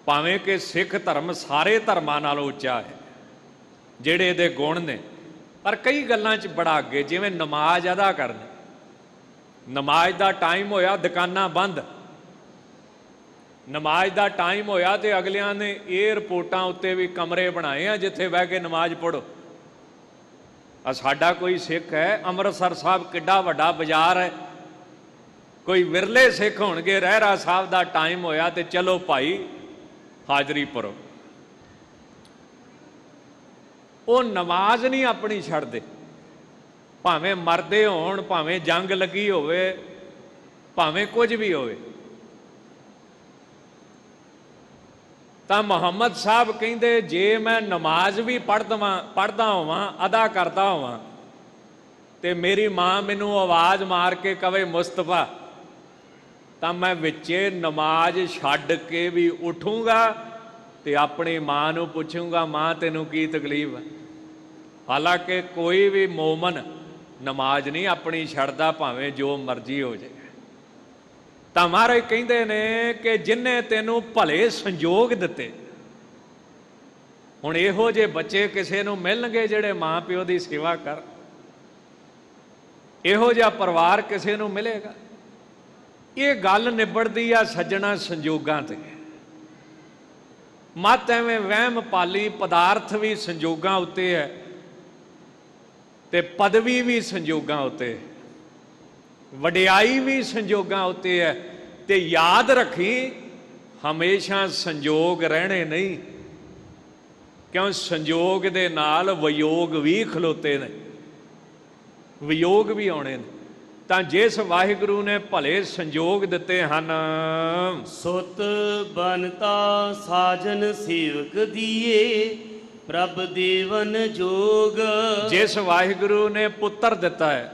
ਭਾਵੇਂ ਕਿ ਸਿੱਖ ਧਰਮ ਸਾਰੇ ਧਰਮਾਂ ਨਾਲੋਂ ਉੱਚਾ ਹੈ ਜਿਹੜੇ ਇਹਦੇ ਗੁਣ ਨੇ, ਪਰ ਕਈ ਗੱਲਾਂ 'ਚ ਬੜਾ ਅੱਗੇ। ਜਿਵੇਂ ਨਮਾਜ਼ ਅਦਾ ਕਰਨੀ, ਨਮਾਜ਼ ਦਾ ਟਾਈਮ ਹੋਇਆ ਦੁਕਾਨਾਂ ਬੰਦ, ਨਮਾਜ਼ ਦਾ ਟਾਈਮ ਹੋਇਆ ਤੇ ਅਗਲਿਆਂ ਨੇ ਏਅਰਪੋਰਟਾਂ ਉੱਤੇ ਵੀ ਕਮਰੇ ਬਣਾਏ ਆ ਜਿੱਥੇ ਬਹਿ ਕੇ ਨਮਾਜ਼ ਪੜ੍ਹੋ। ਆ ਸਾਡਾ ਕੋਈ ਸਿੱਖ ਹੈ, ਅੰਮ੍ਰਿਤਸਰ ਸਾਹਿਬ ਕਿੱਡਾ ਵੱਡਾ ਬਾਜ਼ਾਰ ਹੈ, ਕੋਈ ਵਿਰਲੇ ਸਿੱਖ ਹੋਣਗੇ, ਰਹਿਰਾ ਸਾਹਿਬ ਦਾ ਟਾਈਮ ਹੋਇਆ ਤੇ ਚਲੋ ਭਾਈ ਹਾਜ਼ਰੀ ਭਰੋ। ਉਹ ਨਮਾਜ਼ ਨਹੀਂ ਆਪਣੀ ਛੱਡਦੇ, ਭਾਵੇਂ ਮਰਦੇ ਹੋਣ, ਭਾਵੇਂ ਜੰਗ ਲੱਗੀ ਹੋਵੇ, ਭਾਵੇਂ ਕੁਝ ਵੀ ਹੋਵੇ। ਤਾਂ ਮੁਹੰਮਦ ਸਾਹਿਬ ਕਹਿੰਦੇ ਜੇ ਮੈਂ ਨਮਾਜ਼ ਵੀ ਪੜ੍ਹਦਾ ਹੋਵਾਂ, ਅਦਾ ਕਰਦਾ ਹੋਵਾਂ, ਤੇ ਮੇਰੀ ਮਾਂ ਮੈਨੂੰ ਆਵਾਜ਼ ਮਾਰ ਕੇ ਕਵੇ ਮੁਸਤਫਾ, ਤਾਂ ਮੈਂ ਵਿੱਚੇ ਨਮਾਜ਼ ਛੱਡ ਕੇ ਵੀ ਉਠੂੰਗਾ ਤੇ ਆਪਣੀ ਮਾਂ ਨੂੰ ਪੁੱਛੂੰਗਾ ਮਾਂ ਤੈਨੂੰ ਕੀ ਤਕਲੀਫ ਹੈ। ਹਾਲਾਂਕਿ ਕੋਈ ਵੀ ਮੋਮਨ ਨਮਾਜ਼ ਨਹੀਂ ਆਪਣੀ ਛੱਡਦਾ, ਭਾਵੇਂ ਜੋ ਮਰਜ਼ੀ ਹੋ ਜਾਏ। ਤਾਂ ਮਹਾਰਾਜ ਕਹਿੰਦੇ ਨੇ ਕਿ ਜਿਨ੍ਹੇ ਤੈਨੂੰ ਭਲੇ ਸੰਜੋਗ ਦਿੱਤੇ, ਹੁਣ ਇਹੋ ਜਿਹੇ ਬੱਚੇ ਕਿਸੇ ਨੂੰ ਮਿਲਣਗੇ ਜਿਹੜੇ ਮਾਂ ਪਿਓ ਦੀ ਸੇਵਾ ਕਰ, ਇਹੋ ਜਿਹਾ ਪਰਿਵਾਰ ਕਿਸੇ ਨੂੰ ਮਿਲੇਗਾ? ਇਹ ਗੱਲ ਨਿਬੜਦੀ ਆ ਸੱਜਣਾ ਸੰਜੋਗਾਂ ਤੇ। ਮਤ ਐਵੇਂ ਵਹਿਮ ਪਾਲੀ, ਪਦਾਰਥ ਵੀ ਸੰਜੋਗਾਂ ਉੱਤੇ ਹੈ ਤੇ ਪਦਵੀ ਵੀ ਸੰਜੋਗਾਂ ਉੱਤੇ, ਵਡਿਆਈ ਵੀ ਸੰਜੋਗਾਂ ਉੱਤੇ ਹੈ। ਤੇ ਯਾਦ ਰੱਖੀ ਹਮੇਸ਼ਾ ਸੰਜੋਗ ਰਹਿਣੇ ਨਹੀਂ, ਕਿਉਂ ਸੰਜੋਗ ਦੇ ਨਾਲ ਵਿਯੋਗ ਵੀ ਖਲੋਤੇ ਨੇ, ਵਿਯੋਗ ਵੀ ਆਉਣੇ ਨੇ। ਤਾਂ ਜਿਸ ਵਾਹਿਗੁਰੂ ਨੇ ਭਲੇ ਸੰਜੋਗ ਦਿੱਤੇ ਹਨ, ਸੁਤ ਬਨਤਾ ਸਾਜਨ ਸੇਵਕ ਦੀਏ ਪ੍ਰਭ ਦੇਵਨ ਜੋਗ। ਜਿਸ ਵਾਹਿਗੁਰੂ ਨੇ ਪੁੱਤਰ ਦਿੱਤਾ ਹੈ,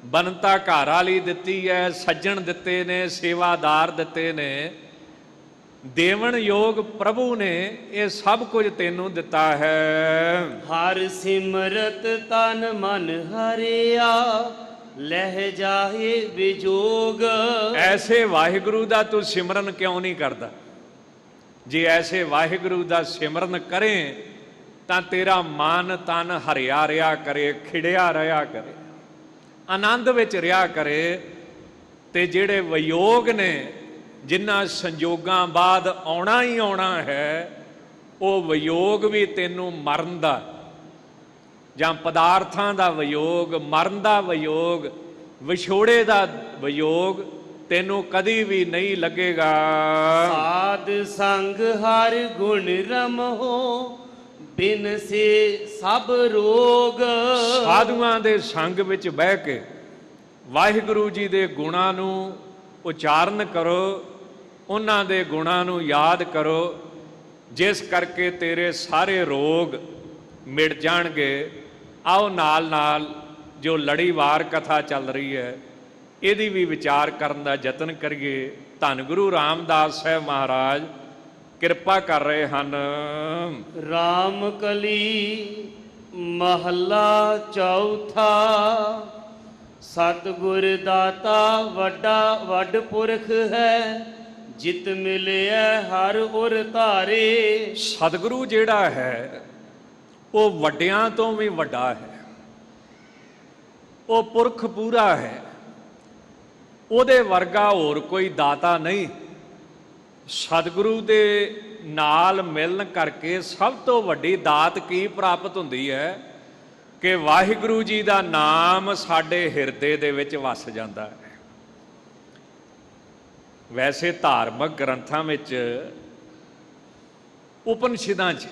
ਬਨਤਾ ਘਰ ਵਾਲੀ ਦਿੱਤੀ ਹੈ, ਸੱਜਣ ਦਿੱਤੇ ਨੇ, ਸੇਵਾਦਾਰ ਦਿੱਤੇ ਨੇ, ਦੇਵਨ ਯੋਗ ਪ੍ਰਭੂ ਨੇ ਇਹ ਸਭ ਕੁਝ ਤੈਨੂੰ ਦਿੱਤਾ ਹੈ। ਹਰ ਸਿਮਰਤ ਤਨ ਮਨ ਹਰਿਆ ਲਹਿ ਜਾਏ ਵਿਜੋਗ। ਐਸੇ ਵਾਹਿਗੁਰੂ ਦਾ ਤੂੰ ਸਿਮਰਨ ਕਿਉਂ ਨਹੀਂ ਕਰਦਾ? ਜੇ ਐਸੇ ਵਾਹਿਗੁਰੂ ਦਾ ਸਿਮਰਨ ਕਰੇ ਤਾਂ ਤੇਰਾ ਮਨ ਤਨ ਹਰਿਆ ਰਿਹਾ ਕਰੇ, ਖਿੜਿਆ ਰਿਹਾ ਕਰੇ, ਆਨੰਦ ਵਿੱਚ ਰਿਹਾ ਕਰੇ। ਤੇ ਜਿਹੜੇ ਵਿਯੋਗ ਨੇ, ਜਿਨ੍ਹਾਂ ਸੰਜੋਗਾਂ ਬਾਅਦ ਆਉਣਾ ਹੀ ਆਉਣਾ ਹੈ, ਉਹ ਵਿਯੋਗ ਵੀ ਤੈਨੂੰ ਮਰਨ ਦਾ, ਜਾਂ ਪਦਾਰਥਾਂ ਦਾ ਵਿਯੋਗ, ਮਰਨ ਦਾ ਵਿਯੋਗ, ਵਿਛੋੜੇ ਦਾ ਵਿਯੋਗ ਤੈਨੂੰ ਕਦੀ ਵੀ ਨਹੀਂ ਲੱਗੇਗਾ। ਸਾਧ ਸੰਗ ਹਰ ਗੁਣ ਰਮੋ ਬਿਨ ਸੇ ਸਭ ਰੋਗ। ਸਾਧੂਆਂ ਦੇ ਸੰਗ ਵਿੱਚ ਬਹਿ ਕੇ ਵਾਹਿਗੁਰੂ ਜੀ ਦੇ ਗੁਣਾਂ ਨੂੰ ਉਚਾਰਨ ਕਰੋ, ਉਹਨਾਂ ਦੇ ਗੁਣਾਂ ਨੂੰ ਯਾਦ ਕਰੋ, ਜਿਸ ਕਰਕੇ ਤੇਰੇ ਸਾਰੇ ਰੋਗ ਮਿਟ ਜਾਣਗੇ। ਆਓ ਨਾਲ ਨਾਲ ਜੋ ਲੜੀਵਾਰ ਕਥਾ ਚੱਲ ਰਹੀ ਹੈ ਇਹਦੀ ਵੀ ਵਿਚਾਰ ਕਰਨ ਦਾ ਯਤਨ ਕਰੀਏ। ਧੰਨ ਗੁਰੂ ਰਾਮਦਾਸ ਸਾਹਿਬ ਮਹਾਰਾਜ ਕਿਰਪਾ ਕਰ ਰਹੇ ਹਨ। ਰਾਮ ਕਲੀ ਮਹੱਲਾ ਚੌਥਾ। ਸਤਿਗੁਰ ਦਾਤਾ ਵੱਡਾ ਵੱਡ ਪੁਰਖ ਹੈ, ਜਿਤ ਮਿਲਿਆ ਹਰ ਉਰ ਧਾਰੇ। ਸਤਿਗੁਰੂ ਜਿਹੜਾ ਹੈ ਉਹ ਵੱਡਿਆਂ ਤੋਂ ਵੀ ਵੱਡਾ ਹੈ, ਉਹ ਪੁਰਖ ਪੂਰਾ ਹੈ, ਉਹਦੇ ਵਰਗਾ ਹੋਰ ਕੋਈ ਦਾਤਾ ਨਹੀਂ। ਸਤਿਗੁਰੂ ਦੇ ਨਾਲ ਮਿਲਣ ਕਰਕੇ ਸਭ ਤੋਂ ਵੱਡੀ ਦਾਤ ਕੀ ਪ੍ਰਾਪਤ ਹੁੰਦੀ ਹੈ ਕਿ ਵਾਹਿਗੁਰੂ ਜੀ ਦਾ ਨਾਮ ਸਾਡੇ ਹਿਰਦੇ ਦੇ ਵਿੱਚ ਵਸ ਜਾਂਦਾ ਹੈ। ਵੈਸੇ ਧਾਰਮਿਕ ਗ੍ਰੰਥਾਂ ਵਿੱਚ, ਉਪਨਿਸ਼ਦਾਂ 'ਚ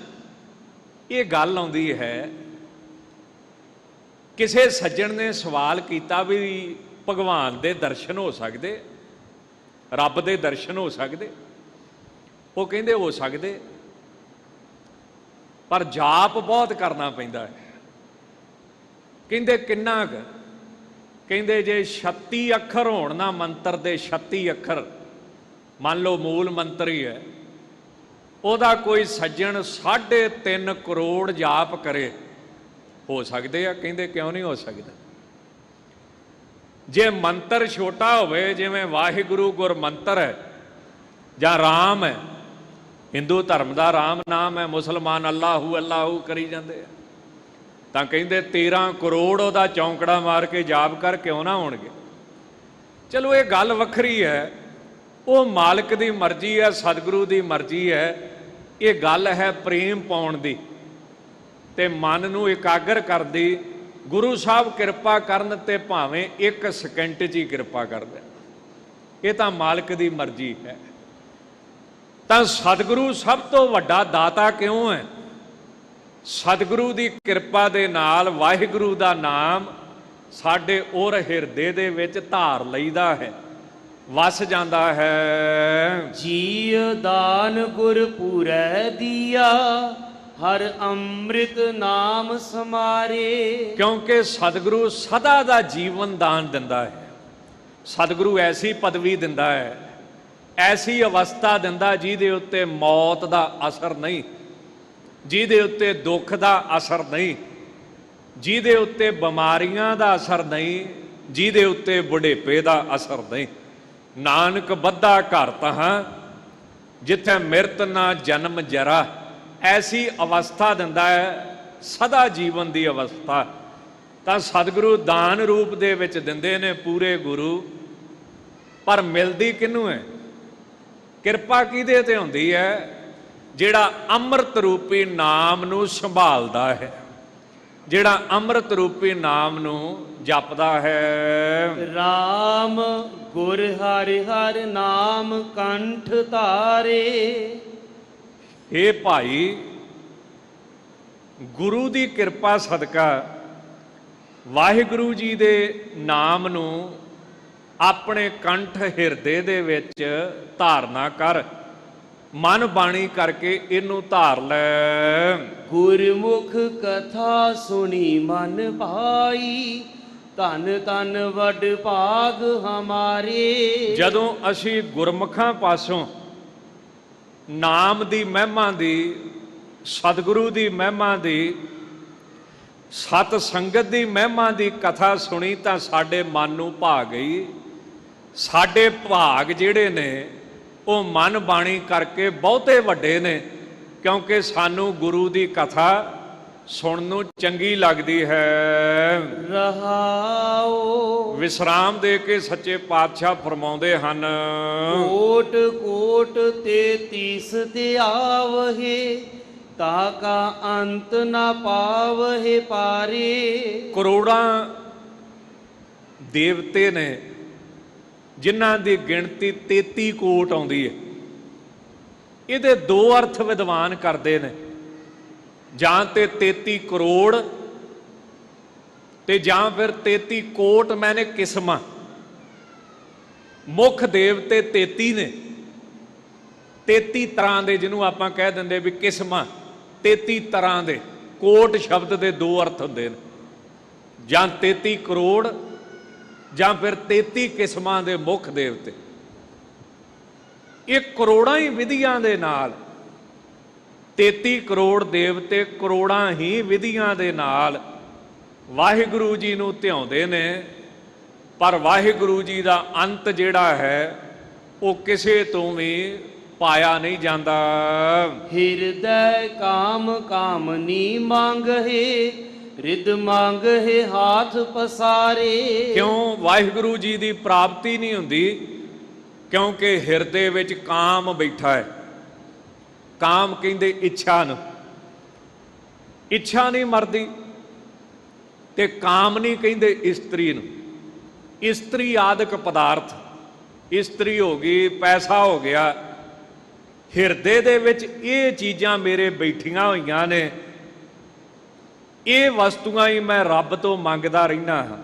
ਇਹ ਗੱਲ ਆਉਂਦੀ ਹੈ। ਕਿਸੇ ਸੱਜਣ ਨੇ ਸਵਾਲ ਕੀਤਾ ਵੀ ਭਗਵਾਨ ਦੇ ਦਰਸ਼ਨ ਹੋ ਸਕਦੇ, ਰੱਬ ਦੇ ਦਰਸ਼ਨ ਹੋ ਸਕਦੇ? ਉਹ ਕਹਿੰਦੇ ਹੋ ਸਕਦੇ, ਪਰ ਜਾਪ ਬਹੁਤ ਕਰਨਾ ਪੈਂਦਾ ਹੈ। ਕਹਿੰਦੇ ਕਿੰਨਾ ਕੁ? ਕਹਿੰਦੇ ਜੇ 36 ਅੱਖਰ ਹੋਣ ਨਾ ਮੰਤਰ ਦੇ, 36 ਅੱਖਰ, ਮੰਨ ਲਓ ਮੂਲ ਮੰਤਰ ਹੀ ਹੈ, ਉਹਦਾ ਕੋਈ ਸੱਜਣ 3.5 ਕਰੋੜ ਜਾਪ ਕਰੇ, ਹੋ ਸਕਦੇ ਆ? ਕਹਿੰਦੇ ਕਿਉਂ ਨਹੀਂ ਹੋ ਸਕਦਾ? ਜੇ ਮੰਤਰ ਛੋਟਾ ਹੋਵੇ, ਜਿਵੇਂ ਵਾਹਿਗੁਰੂ ਗੁਰ ਮੰਤਰ ਹੈ ਜਾਂ ਰਾਮ ਹੈ, ਹਿੰਦੂ ਧਰਮ ਦਾ ਰਾਮ ਨਾਮ ਹੈ, ਮੁਸਲਮਾਨ ਅੱਲਾਹੂ ਅੱਲਾਹੂ ਕਰੀ ਜਾਂਦੇ ਆ, ਤਾਂ ਕਹਿੰਦੇ 13 ਕਰੋੜ ਉਹਦਾ ਚੌਂਕੜਾ ਮਾਰ ਕੇ ਜਾਪ ਕਰ, ਕਿਉਂ ਨਾ ਹੋਣਗੇ? ਚਲੋ ਇਹ ਗੱਲ ਵੱਖਰੀ ਹੈ, ਉਹ ਮਾਲਕ ਦੀ ਮਰਜ਼ੀ ਹੈ, ਸਤਿਗੁਰੂ ਦੀ ਮਰਜ਼ੀ ਹੈ। ਇਹ ਗੱਲ ਹੈ ਪ੍ਰੇਮ ਪਾਉਣ ਦੀ ਤੇ ਮਨ ਨੂੰ ਇਕਾਗਰ ਕਰਦੀ। ਗੁਰੂ ਸਾਹਿਬ ਕਿਰਪਾ ਕਰਨ ਤੇ ਭਾਵੇਂ 1 ਸਕਿੰਟ 'ਚ ਹੀ ਕਿਰਪਾ ਕਰ ਦੇਣ, ਇਹ ਤਾਂ ਮਾਲਕ ਦੀ ਮਰਜ਼ੀ ਹੈ। ਤਾਂ ਸਤਿਗੁਰੂ ਸਭ ਤੋਂ ਵੱਡਾ ਦਾਤਾ ਕਿਉਂ ਹੈ? ਸਤਿਗੁਰੂ ਦੀ ਕਿਰਪਾ ਦੇ ਨਾਲ ਵਾਹਿਗੁਰੂ ਦਾ ਨਾਮ ਸਾਡੇ ਔਰ ਹਿਰਦੇ ਦੇ ਵਿੱਚ ਧਾਰ ਲਈਦਾ ਹੈ, ਵਸ ਜਾਂਦਾ ਹੈ। ਜੀਅ ਦਾਨ ਗੁਰ ਪੂਰੈ ਦੀਆ, ਹਰ ਅੰਮ੍ਰਿਤ ਨਾਮ ਸਮਾਰੇ। ਕਿਉਂਕਿ ਸਤਿਗੁਰੂ ਸਦਾ ਦਾ ਜੀਵਨ ਦਾਨ ਦਿੰਦਾ ਹੈ। ਸਤਿਗੁਰੂ ਐਸੀ ਪਦਵੀ ਦਿੰਦਾ ਹੈ, ਐਸੀ ਅਵਸਥਾ ਦਿੰਦਾ ਜਿਹਦੇ ਉੱਤੇ ਮੌਤ ਦਾ ਅਸਰ ਨਹੀਂ, ਜਿਹਦੇ ਉੱਤੇ ਦੁੱਖ ਦਾ ਅਸਰ ਨਹੀਂ, ਜਿਹਦੇ ਉੱਤੇ ਬਿਮਾਰੀਆਂ ਦਾ ਅਸਰ ਨਹੀਂ, ਜਿਹਦੇ ਉੱਤੇ ਬੁਢੇਪੇ ਦਾ ਅਸਰ ਨਹੀਂ। ਨਾਨਕ ਬੱਧਾ ਘਰ ਤਹਾਂ, ਜਿੱਥੇ ਮਿਰਤ ਨਾ ਜਨਮ ਜਰਾ, ਐਸੀ ਅਵਸਥਾ ਦਿੰਦਾ ਹੈ, ਸਦਾ ਜੀਵਨ ਦੀ ਅਵਸਥਾ। ਤਾਂ ਸਤਿਗੁਰੂ ਦਾਨ ਰੂਪ ਦੇ ਵਿੱਚ ਦਿੰਦੇ ਨੇ ਪੂਰੇ ਗੁਰੂ, ਪਰ ਮਿਲਦੀ ਕਿਹਨੂੰ ਹੈ? ਕਿਰਪਾ ਕਿਹਦੇ ਤੇ ਹੁੰਦੀ ਹੈ? ਜਿਹੜਾ ਅੰਮ੍ਰਿਤ ਰੂਪੀ ਨਾਮ ਨੂੰ ਸੰਭਾਲਦਾ ਹੈ, ਜਿਹੜਾ ਅੰਮ੍ਰਿਤ ਰੂਪੀ ਨਾਮ ਨੂੰ ਜਪਦਾ ਹੈ। ਰਾਮ ਗੁਰ ਹਰਿ ਹਰਿ ਨਾਮ ਕੰਠ ਧਾਰੇ। ਇਹ ਭਾਈ ਗੁਰੂ ਦੀ ਕਿਰਪਾ ਸਦਕਾ ਵਾਹਿਗੁਰੂ ਜੀ ਦੇ ਨਾਮ ਨੂੰ ਆਪਣੇ ਕੰਠ ਹਿਰਦੇ ਦੇ ਵਿੱਚ ਧਾਰਨਾ ਕਰ, ਮਨ ਬਾਣੀ ਕਰਕੇ ਇਹਨੂੰ ਧਾਰ ਲੈ। ਗੁਰਮੁਖ ਕਥਾ ਸੁਣੀ ਮਨ ਭਾਈ, ਧਨ ਧਨ ਵੱਡ ਭਾਗ ਹਮਾਰੇ। ਜਦੋਂ ਅਸੀਂ ਗੁਰਮੁਖਾਂ ਪਾਸੋਂ ਨਾਮ ਦੀ ਮਹਿਮਾ ਦੀ, ਸਤਿਗੁਰੂ ਦੀ ਮਹਿਮਾ ਦੀ, ਸਤ ਸੰਗਤ ਦੀ ਮਹਿਮਾ ਦੀ ਕਥਾ ਸੁਣੀ ਤਾਂ ਸਾਡੇ ਮਨ ਨੂੰ ਭਾ ਗਈ। ਸਾਡੇ ਭਾਗ ਜਿਹੜੇ ਨੇ ਉਹ ਮਨ ਬਾਣੀ ਕਰਕੇ ਬਹੁਤੇ ਵੱਡੇ ਨੇ, ਕਿਉਂਕਿ ਸਾਨੂੰ ਗੁਰੂ ਦੀ ਕਥਾ ਸੁਣਨ ਨੂੰ ਚੰਗੀ ਲੱਗਦੀ ਹੈ। ਰਹਾਓ ਵਿਸਰਾਮ ਦੇ ਕੇ ਸੱਚੇ ਪਾਤਸ਼ਾਹ ਫਰਮਾਉਂਦੇ ਹਨ, ਕੋਟ ਕੋਟ 33 ਤੇ ਆਵਹਿ, ਤਾ ਕਾ ਅੰਤ ਨਾ ਪਾਵਹਿ ਪਾਰੇ। ਕਰੋੜਾਂ ਦੇਵਤੇ ਨੇ ਜਿਨ੍ਹਾਂ ਦੀ ਗਿਣਤੀ 33 ਕੋਟ ਆਉਂਦੀ ਹੈ। ਇਹਦੇ 2 ਅਰਥ ਵਿਦਵਾਨ ਕਰਦੇ ਨੇ, ਜਾਂ ਤੇ 33 ਕਰੋੜ ਤੇ ਜਾਂ ਫਿਰ 33 ਕੋਟ, ਮੈਨੇ ਕਿਸਮਾਂ। ਮੁੱਖ ਦੇਵਤੇ 33 ਨੇ, 33 ਤਰ੍ਹਾਂ ਦੇ, ਜਿਹਨੂੰ ਆਪਾਂ ਕਹਿ ਦਿੰਦੇ ਵੀ ਕਿਸਮਾਂ, 33 ਤਰ੍ਹਾਂ ਦੇ। ਕੋਟ ਸ਼ਬਦ ਦੇ 2 ਅਰਥ ਹੁੰਦੇ ਨੇ, ਜਾਂ 33 ਕਰੋੜ ਜਾਂ ਫਿਰ 33 ਕਿਸਮਾਂ ਦੇ ਮੁੱਖ ਦੇਵਤੇ। ਇਹ ਕਰੋੜਾਂ ਹੀ ਵਿਧੀਆਂ ਦੇ ਨਾਲ, 33 ਕਰੋੜ ਦੇਵਤੇ ਕਰੋੜਾਂ ਹੀ ਵਿਧੀਆਂ ਦੇ ਨਾਲ ਵਾਹਿਗੁਰੂ ਜੀ ਨੂੰ ਧਿਆਉਂਦੇ ਨੇ। ਪਰ ਵਾਹਿਗੁਰੂ ਜੀ ਦਾ ਅੰਤ ਜਿਹੜਾ ਹੈ ਉਹ ਕਿਸੇ ਤੋਂ ਵੀ ਪਾਇਆ ਨਹੀਂ ਜਾਂਦਾ। ਹਿਰਦੈ ਕਾਮ ਕਾਮਨੀ ਮੰਗਹਿ, ਰਿਦ ਮੰਗਹਿ ਹਾਥ ਪਸਾਰੇ। ਕਿਉਂ ਵਾਹਿਗੁਰੂ ਜੀ ਦੀ ਪ੍ਰਾਪਤੀ ਨਹੀਂ ਹੁੰਦੀ? ਕਿਉਂਕਿ ਹਿਰਦੇ ਵਿੱਚ ਕਾਮ ਬੈਠਾ ਹੈ। ਕਾਮ ਕਹਿੰਦੇ ਇੱਛਾ ਨੂੰ, ਇੱਛਾ ਨਹੀਂ ਮਰਦੀ। ਤੇ ਕਾਮ ਨਹੀਂ ਕਹਿੰਦੇ ਇਸਤਰੀ ਨੂੰ। ਇਸਤਰੀ ਆਦਿਕ ਪਦਾਰਥ, ਇਸਤਰੀ ਹੋ ਗਈ, ਪੈਸਾ ਹੋ ਗਿਆ। ਹਿਰਦੇ ਦੇ ਵਿੱਚ ਇਹ ਚੀਜ਼ਾਂ ਮੇਰੇ ਬੈਠੀਆਂ ਹੋਈਆਂ ਨੇ, ਇਹ ਵਸਤੂਆਂ ਹੀ ਮੈਂ ਰੱਬ ਤੋਂ ਮੰਗਦਾ ਰਹਿਣਾ ਹਾਂ,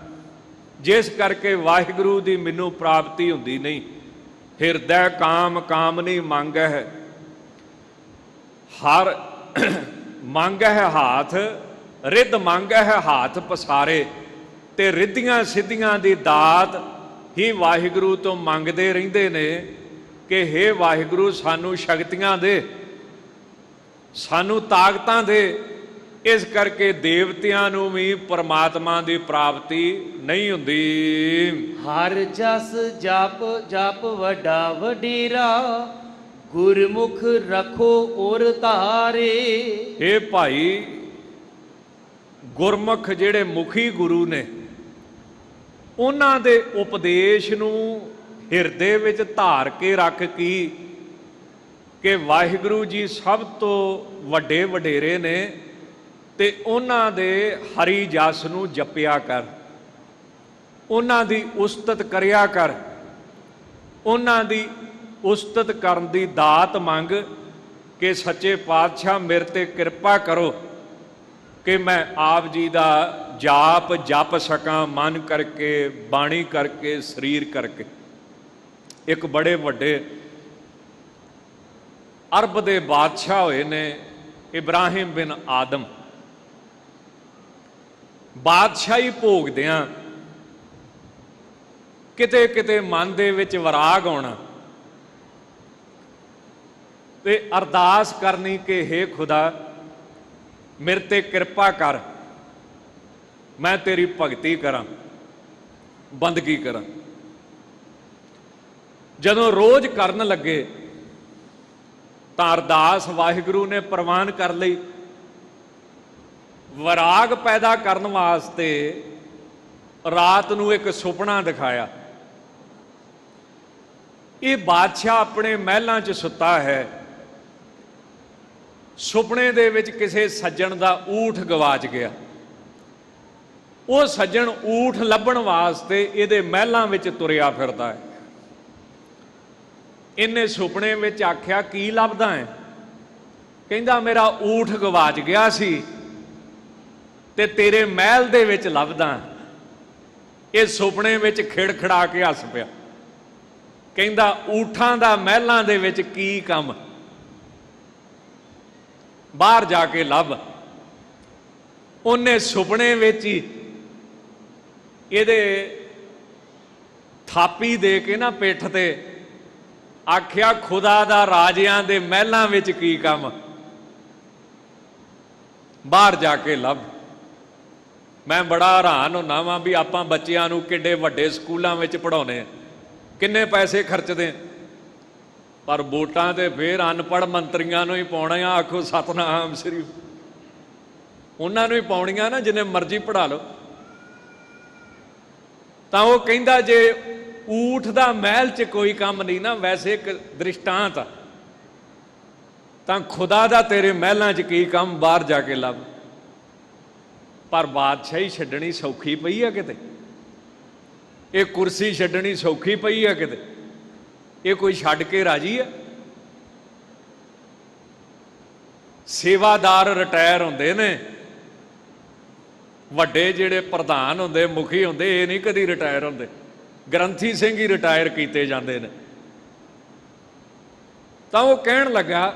ਜਿਸ ਕਰਕੇ ਵਾਹਿਗੁਰੂ ਦੀ ਮੈਨੂੰ ਪ੍ਰਾਪਤੀ ਹੁੰਦੀ ਨਹੀਂ। ਹਿਰਦੈ ਕਾਮ ਕਾਮਨੀ ਮੰਗ ਹੈ, ਹਰ ਮੰਗ ਹੈ ਹਾਥ, ਰਿੱਧ ਮੰਗ ਹੈ ਹਾਥ ਪਸਾਰੇ। ਤੇ ਰਿੱਧੀਆਂ ਸਿੱਧੀਆਂ ਦੀ ਦਾਤ ਹੀ ਵਾਹਿਗੁਰੂ ਤੋਂ ਮੰਗਦੇ ਰਹਿੰਦੇ ਨੇ ਕਿ ਹੇ ਵਾਹਿਗੁਰੂ ਸਾਨੂੰ ਸ਼ਕਤੀਆਂ ਦੇ, ਸਾਨੂੰ ਤਾਕਤਾਂ ਦੇ। ਇਸ ਕਰਕੇ ਦੇਵਤਿਆਂ ਨੂੰ ਵੀ ਪਰਮਾਤਮਾ ਦੀ ਪ੍ਰਾਪਤੀ ਨਹੀਂ ਹੁੰਦੀ। ਹਰ ਜਸ ਜਪ ਜਪ ਵੱਡਾ ਵਡੇਰਾ, ਗੁਰਮੁਖ ਰੱਖੋ ਔਰ ਧਾਰੇ। ਇਹ ਭਾਈ ਗੁਰਮੁਖ ਜਿਹੜੇ ਮੁਖੀ ਗੁਰੂ ਨੇ, ਉਹਨਾਂ ਦੇ ਉਪਦੇਸ਼ ਨੂੰ ਹਿਰਦੇ ਵਿੱਚ ਧਾਰ ਕੇ ਰੱਖ ਕਿ ਵਾਹਿਗੁਰੂ ਜੀ ਸਭ ਤੋਂ ਵੱਡੇ ਵਡੇਰੇ ਨੇ, ਤੇ ਉਹਨਾਂ ਦੇ ਹਰੀ ਜਸ ਨੂੰ ਜਪਿਆ ਕਰ, ਉਹਨਾਂ ਦੀ ਉਸਤਤ ਕਰਿਆ ਕਰ, ਉਹਨਾਂ ਦੀ ਉਸਤਤ ਕਰਨ ਦੀ ਦਾਤ ਮੰਗ ਕਿ ਸੱਚੇ ਪਾਤਸ਼ਾਹ ਮੇਰੇ ਤੇ ਕਿਰਪਾ ਕਰੋ ਕਿ ਮੈਂ ਆਪ ਜੀ ਦਾ ਜਾਪ ਜਪ ਸਕਾਂ, ਮਨ ਕਰਕੇ, ਬਾਣੀ ਕਰਕੇ, ਸਰੀਰ ਕਰਕੇ। ਇੱਕ ਬੜੇ ਵੱਡੇ ਅਰਬ ਦੇ ਬਾਦਸ਼ਾਹ ਹੋਏ ਨੇ ਇਬਰਾਹਿਮ ਬਿਨ ਆਦਮ। ਬਾਦਸ਼ਾਹੀ ਭੋਗਦਿਆਂ ਕਿਤੇ ਕਿਤੇ ਮਨ ਦੇ ਵਿੱਚ ਵਿਰਾਗ ਆਉਣਾ ਤੇ ਅਰਦਾਸ ਕਰਨੀ ਕਿ ਹੇ ਖੁਦਾ ਮੇਰੇ ਤੇ ਕਿਰਪਾ ਕਰ, ਮੈਂ ਤੇਰੀ ਭਗਤੀ ਕਰਾਂ, ਬੰਦਗੀ ਕਰਾਂ। ਜਦੋਂ ਰੋਜ਼ ਕਰਨ ਲੱਗੇ ਤਾਂ ਅਰਦਾਸ ਵਾਹਿਗੁਰੂ ਨੇ ਪ੍ਰਵਾਨ ਕਰ ਲਈ। ਵਿਰਾਗ ਪੈਦਾ ਕਰਨ ਵਾਸਤੇ ਰਾਤ ਨੂੰ ਇੱਕ ਸੁਪਨਾ ਦਿਖਾਇਆ। ਇਹ ਬਾਦਸ਼ਾਹ ਆਪਣੇ ਮਹਿਲਾਂ 'ਚ ਸੁੱਤਾ ਹੈ, ਸੁਪਨੇ ਦੇ ਵਿੱਚ ਕਿਸੇ ਸੱਜਣ ਦਾ ਊਠ ਗਵਾਚ ਗਿਆ। ਉਹ ਸੱਜਣ ਊਠ ਲੱਭਣ ਵਾਸਤੇ ਇਹਦੇ ਮਹਿਲਾਂ ਵਿੱਚ ਤੁਰਿਆ ਫਿਰਦਾ ਹੈ। ਇਹਨੇ ਸੁਪਨੇ ਵਿੱਚ ਆਖਿਆ ਕੀ ਲੱਭਦਾ ਹੈ? ਕਹਿੰਦਾ ਮੇਰਾ ਊਠ ਗਵਾਚ ਗਿਆ ਸੀ ਤੇ ਤੇਰੇ ਮਹਿਲ ਦੇ ਵਿੱਚ ਲੱਭਦਾ। ਇਹ ਸੁਪਨੇ ਵਿੱਚ ਖਿੜਖੜਾ ਕੇ ਹੱਸ ਪਿਆ, ਕਹਿੰਦਾ ਊਠਾਂ ਦਾ ਮਹਿਲਾਂ ਦੇ ਵਿੱਚ ਕੀ ਕੰਮ, ਬਾਹਰ ਜਾ ਕੇ ਲੱਭ। ਉਹਨੇ ਸੁਪਨੇ ਵਿੱਚ ਹੀ ਇਹਦੇ ਥਾਪੀ ਦੇ ਕੇ ਨਾ ਪਿੱਠ ਤੇ ਆਖਿਆ ਖੁਦਾ ਦਾ ਰਾਜਿਆਂ ਦੇ ਮਹਿਲਾਂ ਵਿੱਚ ਕੀ ਕੰਮ, ਬਾਹਰ ਜਾ ਕੇ ਲੱਭ। ਮੈਂ ਬੜਾ ਹੈਰਾਨ ਹੁੰਦਾ ਵਾਂ ਵੀ ਆਪਾਂ ਬੱਚਿਆਂ ਨੂੰ ਕਿੱਡੇ ਵੱਡੇ ਸਕੂਲਾਂ ਵਿੱਚ ਪੜ੍ਹਾਉਂਦੇ ਹਾਂ, ਕਿੰਨੇ ਪੈਸੇ ਖਰਚਦੇ, ਪਰ ਵੋਟਾਂ ਤੇ ਫੇਰ ਅਨਪੜ੍ਹ ਮੰਤਰੀਆਂ ਨੂੰ ਹੀ ਪਾਉਣਾ ਆ। ਆਖੋ ਸਤਨਾਮ ਸ੍ਰੀ, ਉਹਨਾਂ ਨੂੰ ਹੀ ਪਾਉਣੀਆਂ ਨਾ, ਜਿੰਨੇ ਮਰਜ਼ੀ ਪੜ੍ਹਾ ਲਓ। ਤਾਂ ਉਹ ਕਹਿੰਦਾ ਜੇ ਊਠ ਦਾ ਮਹਿਲ 'ਚ ਕੋਈ ਕੰਮ ਨਹੀਂ ਨਾ, ਵੈਸੇ ਇੱਕ ਦ੍ਰਿਸ਼ਟਾਂਤ ਆ, ਤਾਂ ਖੁਦਾ ਦਾ ਤੇਰੇ ਮਹਿਲਾਂ 'ਚ ਕੀ ਕੰਮ, ਬਾਹਰ ਜਾ ਕੇ ਲੱਭ। ਪਰ ਬਾਦਸ਼ਾਹੀ ਛੱਡਣੀ ਸੌਖੀ ਪਈ ਆ ਕਿਤੇ? ਇਹ ਕੁਰਸੀ ਛੱਡਣੀ ਸੌਖੀ ਪਈ ਆ ਕਿਤੇ? ਇਹ ਕੋਈ ਛੱਡ ਕੇ ਰਾਜੀ ਆ? ਸੇਵਾਦਾਰ ਰਿਟਾਇਰ ਹੁੰਦੇ ਨੇ, ਵੱਡੇ ਜਿਹੜੇ ਪ੍ਰਧਾਨ ਹੁੰਦੇ, ਮੁਖੀ ਹੁੰਦੇ, ਇਹ ਨਹੀਂ ਕਦੀ ਰਿਟਾਇਰ ਹੁੰਦੇ। ਗ੍ਰੰਥੀ ਸਿੰਘ ਹੀ ਰਿਟਾਇਰ ਕੀਤੇ ਜਾਂਦੇ ਨੇ। ਤਾਂ ਉਹ ਕਹਿਣ ਲੱਗਾ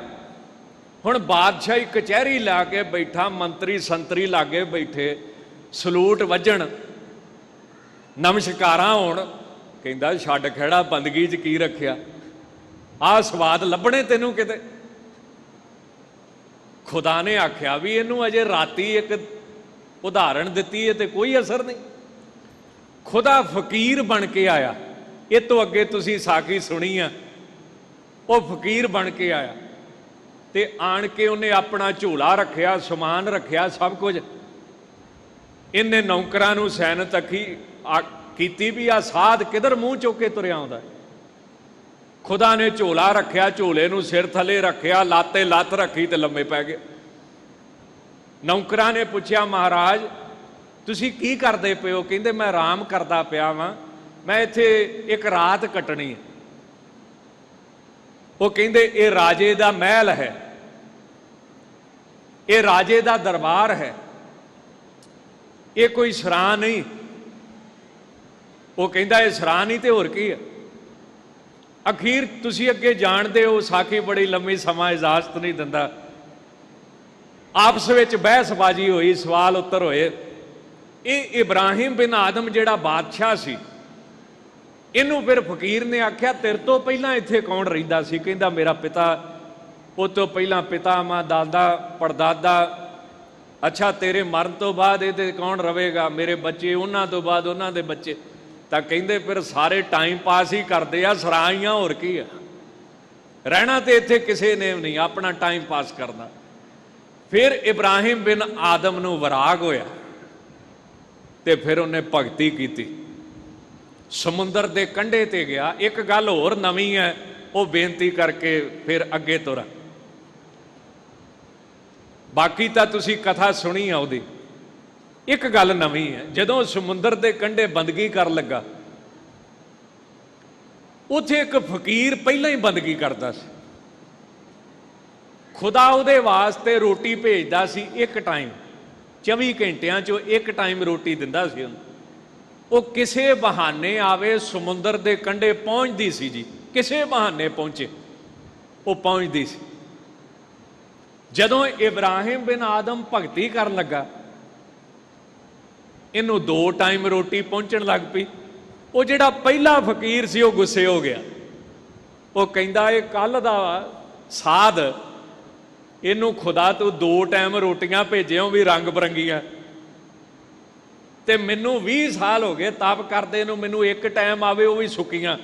ਹੁਣ ਬਾਦਸ਼ਾਹੀ ਕਚਹਿਰੀ ਲਾ ਕੇ ਬੈਠਾ, ਮੰਤਰੀ ਸੰਤਰੀ ਲਾਗੇ ਬੈਠੇ, ਸਲੂਟ ਵੱਜਣ, ਨਮਸਕਾਰਾਂ ਹੋਣ। ਕਹਿੰਦਾ ਛੱਡ ਖਹਿੜਾ, ਬੰਦਗੀ 'ਚ ਕੀ ਰੱਖਿਆ, ਆਹ ਸਵਾਦ ਲੱਭਣੇ ਤੈਨੂੰ ਕਿਤੇ। ਖੁਦਾ ਨੇ ਆਖਿਆ ਵੀ ਇਹਨੂੰ ਅਜੇ ਰਾਤੀ ਇੱਕ ਉਦਾਹਰਣ ਦਿੱਤੀ ਹੈ ਤੇ ਕੋਈ ਅਸਰ ਨਹੀਂ। ਖੁਦਾ ਫਕੀਰ ਬਣ ਕੇ ਆਇਆ। ਇਹ ਤੋਂ ਅੱਗੇ ਤੁਸੀਂ ਸਾਖੀ ਸੁਣੀ ਆ, ਉਹ ਫਕੀਰ ਬਣ ਕੇ ਆਇਆ ਤੇ ਆਣ ਕੇ ਉਹਨੇ ਆਪਣਾ ਝੋਲਾ ਰੱਖਿਆ, ਸਮਾਨ ਰੱਖਿਆ, ਸਭ ਕੁਝ। ਇਹਨੇ ਨੌਕਰਾਂ ਨੂੰ ਸੈਨਤ ਅੱਖੀ ਕੀਤੀ ਵੀ ਆ ਸਾਧ ਕਿਧਰ ਮੂੰਹ ਚੁੱਕ ਕੇ ਤੁਰਿਆ ਆਉਂਦਾ। ਖੁਦਾ ਨੇ ਝੋਲਾ ਰੱਖਿਆ, ਝੋਲੇ ਨੂੰ ਸਿਰ ਥੱਲੇ ਰੱਖਿਆ, ਲਾਤੇ ਲੱਤ ਰੱਖੀ ਤੇ ਲੰਮੇ ਪੈ ਗਏ। ਨੌਕਰਾਂ ਨੇ ਪੁੱਛਿਆ ਮਹਾਰਾਜ ਤੁਸੀਂ ਕੀ ਕਰਦੇ ਪਏ ਹੋ? ਕਹਿੰਦੇ ਮੈਂ ਆਰਾਮ ਕਰਦਾ ਪਿਆ ਵਾਂ, ਮੈਂ ਇੱਥੇ ਇੱਕ ਰਾਤ ਕੱਟਣੀ ਹੈ। ਉਹ ਕਹਿੰਦੇ ਇਹ ਰਾਜੇ ਦਾ ਮਹਿਲ ਹੈ, ਇਹ ਰਾਜੇ ਦਾ ਦਰਬਾਰ ਹੈ, ਇਹ ਕੋਈ ਸਰਾਂ ਨਹੀਂ। ਉਹ ਕਹਿੰਦਾ ਇਹ ਸਰਾਂ ਨਹੀਂ ਤੇ ਹੋਰ ਕੀ ਹੈ? ਅਖੀਰ ਤੁਸੀਂ ਅੱਗੇ ਜਾਣਦੇ ਹੋ, ਸਾਖੀ ਬੜੀ ਲੰਮੀ, ਸਮਾਂ ਇਜਾਜ਼ਤ ਨਹੀਂ ਦਿੰਦਾ। ਆਪਸ ਵਿੱਚ ਬਹਿਸਬਾਜ਼ੀ ਹੋਈ, ਸਵਾਲ ਉੱਤਰ ਹੋਏ। ਇਹ ਇਬਰਾਹਿਮ ਬਿਨ ਆਦਮ ਜਿਹੜਾ ਬਾਦਸ਼ਾਹ ਸੀ, ਇਹਨੂੰ ਫਿਰ ਫਕੀਰ ਨੇ ਆਖਿਆ ਤੇਰੇ ਤੋਂ ਪਹਿਲਾਂ ਇੱਥੇ ਕੌਣ ਰਹਿੰਦਾ ਸੀ? ਕਹਿੰਦਾ ਮੇਰਾ ਪਿਤਾ, ਉਹ ਤੋਂ ਪਹਿਲਾਂ ਪਿਤਾ, ਮਾਂ, ਦਾਦਾ, ਪੜਦਾਦਾ। ਅੱਛਾ, ਤੇਰੇ ਮਰਨ ਤੋਂ ਬਾਅਦ ਇਹਦੇ ਕੌਣ ਰਵੇਗਾ? ਮੇਰੇ ਬੱਚੇ, ਉਹਨਾਂ ਤੋਂ ਬਾਅਦ ਉਹਨਾਂ ਦੇ ਬੱਚੇ। ਤਾਂ ਕਹਿੰਦੇ ਫਿਰ ਸਾਰੇ ਟਾਈਮ ਪਾਸ ਹੀ ਕਰਦੇ ਆ, ਸਰਾਈਆਂ, ਹੋਰ ਕੀ ਆ, ਰਹਿਣਾ ਤੇ ਇੱਥੇ ਕਿਸੇ ਨੇ ਨਹੀਂ, ਆਪਣਾ ਟਾਈਮ ਪਾਸ ਕਰਨਾ। ਫਿਰ ਇਬਰਾਹਿਮ ਬਿਨ ਆਦਮ ਨੂੰ ਵਿਰਾਗ ਹੋਇਆ ਤੇ ਫਿਰ ਉਹਨੇ ਭਗਤੀ ਕੀਤੀ, ਸਮੁੰਦਰ ਦੇ ਕੰਢੇ ਤੇ ਗਿਆ। ਇੱਕ ਗੱਲ ਹੋਰ ਨਵੀਂ ਹੈ, ਉਹ ਬੇਨਤੀ ਕਰਕੇ ਫਿਰ ਅੱਗੇ ਤੁਰਾਂ। ਬਾਕੀ ਤਾਂ ਤੁਸੀਂ ਕਥਾ ਸੁਣੀ ਆ ਉਹਦੀ। ਇੱਕ ਗੱਲ ਨਵੀਂ ਹੈ, ਜਦੋਂ ਸਮੁੰਦਰ ਦੇ ਕੰਢੇ ਬੰਦਗੀ ਕਰਨ ਲੱਗਾ, ਉੱਥੇ ਇੱਕ ਫਕੀਰ ਪਹਿਲਾਂ ਹੀ ਬੰਦਗੀ ਕਰਦਾ ਸੀ। ਖੁਦਾ ਉਹਦੇ ਵਾਸਤੇ ਰੋਟੀ ਭੇਜਦਾ ਸੀ ਇੱਕ ਟਾਈਮ, 24 ਘੰਟਿਆਂ 'ਚੋਂ ਇੱਕ ਟਾਈਮ ਰੋਟੀ ਦਿੰਦਾ ਸੀ ਉਹਨੂੰ। ਉਹ ਕਿਸੇ ਬਹਾਨੇ ਆਵੇ, ਸਮੁੰਦਰ ਦੇ ਕੰਢੇ ਪਹੁੰਚਦੀ ਸੀ ਜੀ, ਕਿਸੇ ਬਹਾਨੇ ਪਹੁੰਚੇ, ਉਹ ਪਹੁੰਚਦੀ ਸੀ। ਜਦੋਂ ਇਬਰਾਹਿਮ ਬਿਨ ਆਦਮ ਭਗਤੀ ਕਰਨ ਲੱਗਾ, ਇਹਨੂੰ 2 ਟਾਈਮ ਰੋਟੀ ਪਹੁੰਚਣ ਲੱਗ ਪਈ। ਉਹ ਜਿਹੜਾ ਪਹਿਲਾ ਫਕੀਰ ਸੀ ਉਹ ਗੁੱਸੇ ਹੋ ਗਿਆ। ਉਹ ਕਹਿੰਦਾ ਇਹ ਕੱਲ ਦਾ ਸਾਧ, ਇਹਨੂੰ ਖੁਦਾ ਤੂੰ 2 ਟਾਈਮ ਰੋਟੀਆਂ ਭੇਜਿਓ ਵੀ ਰੰਗ ਬਰੰਗੀਆਂ, ਤੇ ਮੈਨੂੰ 20 ਸਾਲ ਹੋ ਗਏ ਤਪ ਕਰਦੇ ਨੂੰ, ਮੈਨੂੰ ਇੱਕ ਟਾਈਮ ਆਵੇ ਉਹ ਵੀ ਸੁੱਕੀਆਂ।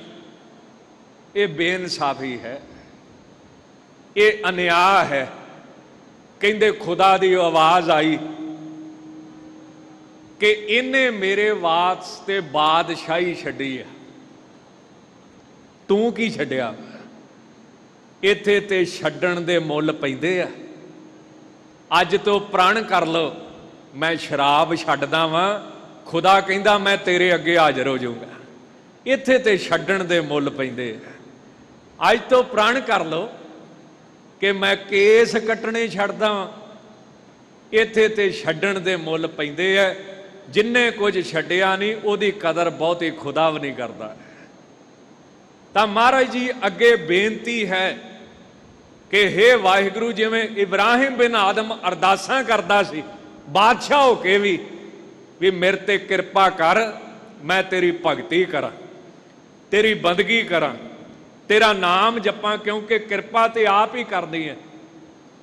ਇਹ ਬੇਇਨਸਾਫੀ ਹੈ, ਇਹ ਅਨਿਆਂ ਹੈ। ਕਹਿੰਦੇ ਖੁਦਾ ਦੀ ਆਵਾਜ਼ ਆਈ ਕਿ ਇਹਨੇ ਮੇਰੇ ਵਾਸਤੇ ਬਾਦਸ਼ਾਹੀ ਛੱਡੀ ਆ, ਤੂੰ ਕੀ ਛੱਡਿਆ? ਇੱਥੇ ਤੇ ਛੱਡਣ ਦੇ ਮੁੱਲ ਪੈਂਦੇ ਆ। ਅੱਜ ਤੋਂ ਪ੍ਰਣ ਕਰ ਲਓ, ਮੈਂ ਸ਼ਰਾਬ ਛੱਡਦਾ ਵਾਂ, ਖੁਦਾ ਕਹਿੰਦਾ ਮੈਂ ਤੇਰੇ ਅੱਗੇ ਹਾਜ਼ਰ ਹੋ ਜਾਊਂਗਾ। ਇੱਥੇ ਤੇ ਛੱਡਣ ਦੇ ਮੁੱਲ ਪੈਂਦੇ ਆ। ਅੱਜ ਤੋਂ ਪ੍ਰਣ ਕਰ ਲਓ ਕਿ ਮੈਂ ਕੇਸ ਕੱਟਣੇ ਛੱਡਦਾ ਵਾਂ, ਇੱਥੇ ਤੇ ਛੱਡਣ ਦੇ ਮੁੱਲ ਪੈਂਦੇ ਆ। ਜਿੰਨੇ ਕੁਝ ਛੱਡਿਆ ਨਹੀਂ ਉਹਦੀ ਕਦਰ ਬਹੁਤੀ ਖੁਦਾ ਵੀ ਨਹੀਂ ਕਰਦਾ। ਤਾਂ ਮਹਾਰਾਜ ਜੀ ਅੱਗੇ ਬੇਨਤੀ ਹੈ ਕਿ ਹੇ ਵਾਹਿਗੁਰੂ, ਜਿਵੇਂ ਇਬਰਾਹਿਮ ਬਿਨ ਆਦਮ ਅਰਦਾਸਾਂ ਕਰਦਾ ਸੀ ਬਾਦਸ਼ਾਹ ਹੋ ਕੇ ਵੀ ਮੇਰੇ ਤੇ ਕਿਰਪਾ ਕਰ, ਮੈਂ ਤੇਰੀ ਭਗਤੀ ਕਰਾਂ, ਤੇਰੀ ਬੰਦਗੀ ਕਰਾਂ, ਤੇਰਾ ਨਾਮ ਜਪਾਂ, ਕਿਉਂਕਿ ਕਿਰਪਾ ਤੇ ਆਪ ਹੀ ਕਰਦੀ ਹੈ।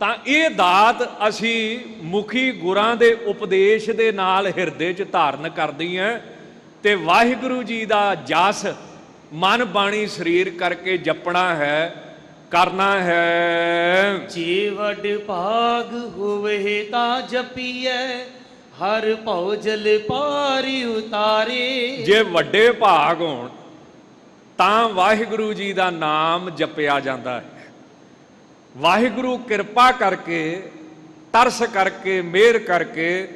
ਤਾਂ ਇਹ ਦਾਤ ਅਸੀਂ ਮੁਖੀ ਗੁਰਾਂ ਦੇ ਉਪਦੇਸ਼ ਦੇ ਨਾਲ ਹਿਰਦੇ 'ਚ ਧਾਰਨ ਕਰਦੀ ਹੈ ਤੇ ਵਾਹਿਗੁਰੂ ਜੀ ਦਾ ਜਸ ਮਨ ਬਾਣੀ ਸਰੀਰ ਕਰਕੇ ਜਪਣਾ ਹੈ, ਕਰਨਾ ਹੈ। ਜੇ ਵਡ ਭਾਗ ਹੋਵੇ ਤਾਂ ਜਪੀਐ, ਹਰ ਭਉ ਜਲ ਪਾਰੀ ਉਤਾਰੇ। ਜੇ ਵੱਡੇ ਭਾਗ ਹੋਣ ਤਾਂ ਵਾਹਿਗੁਰੂ ਜੀ ਦਾ ਨਾਮ ਜਪਿਆ ਜਾਂਦਾ ਹੈ। ਵਾਹਿਗੁਰੂ ਕਿਰਪਾ ਕਰਕੇ, ਤਰਸ ਕਰਕੇ, ਮਿਹਰ ਕਰਕੇ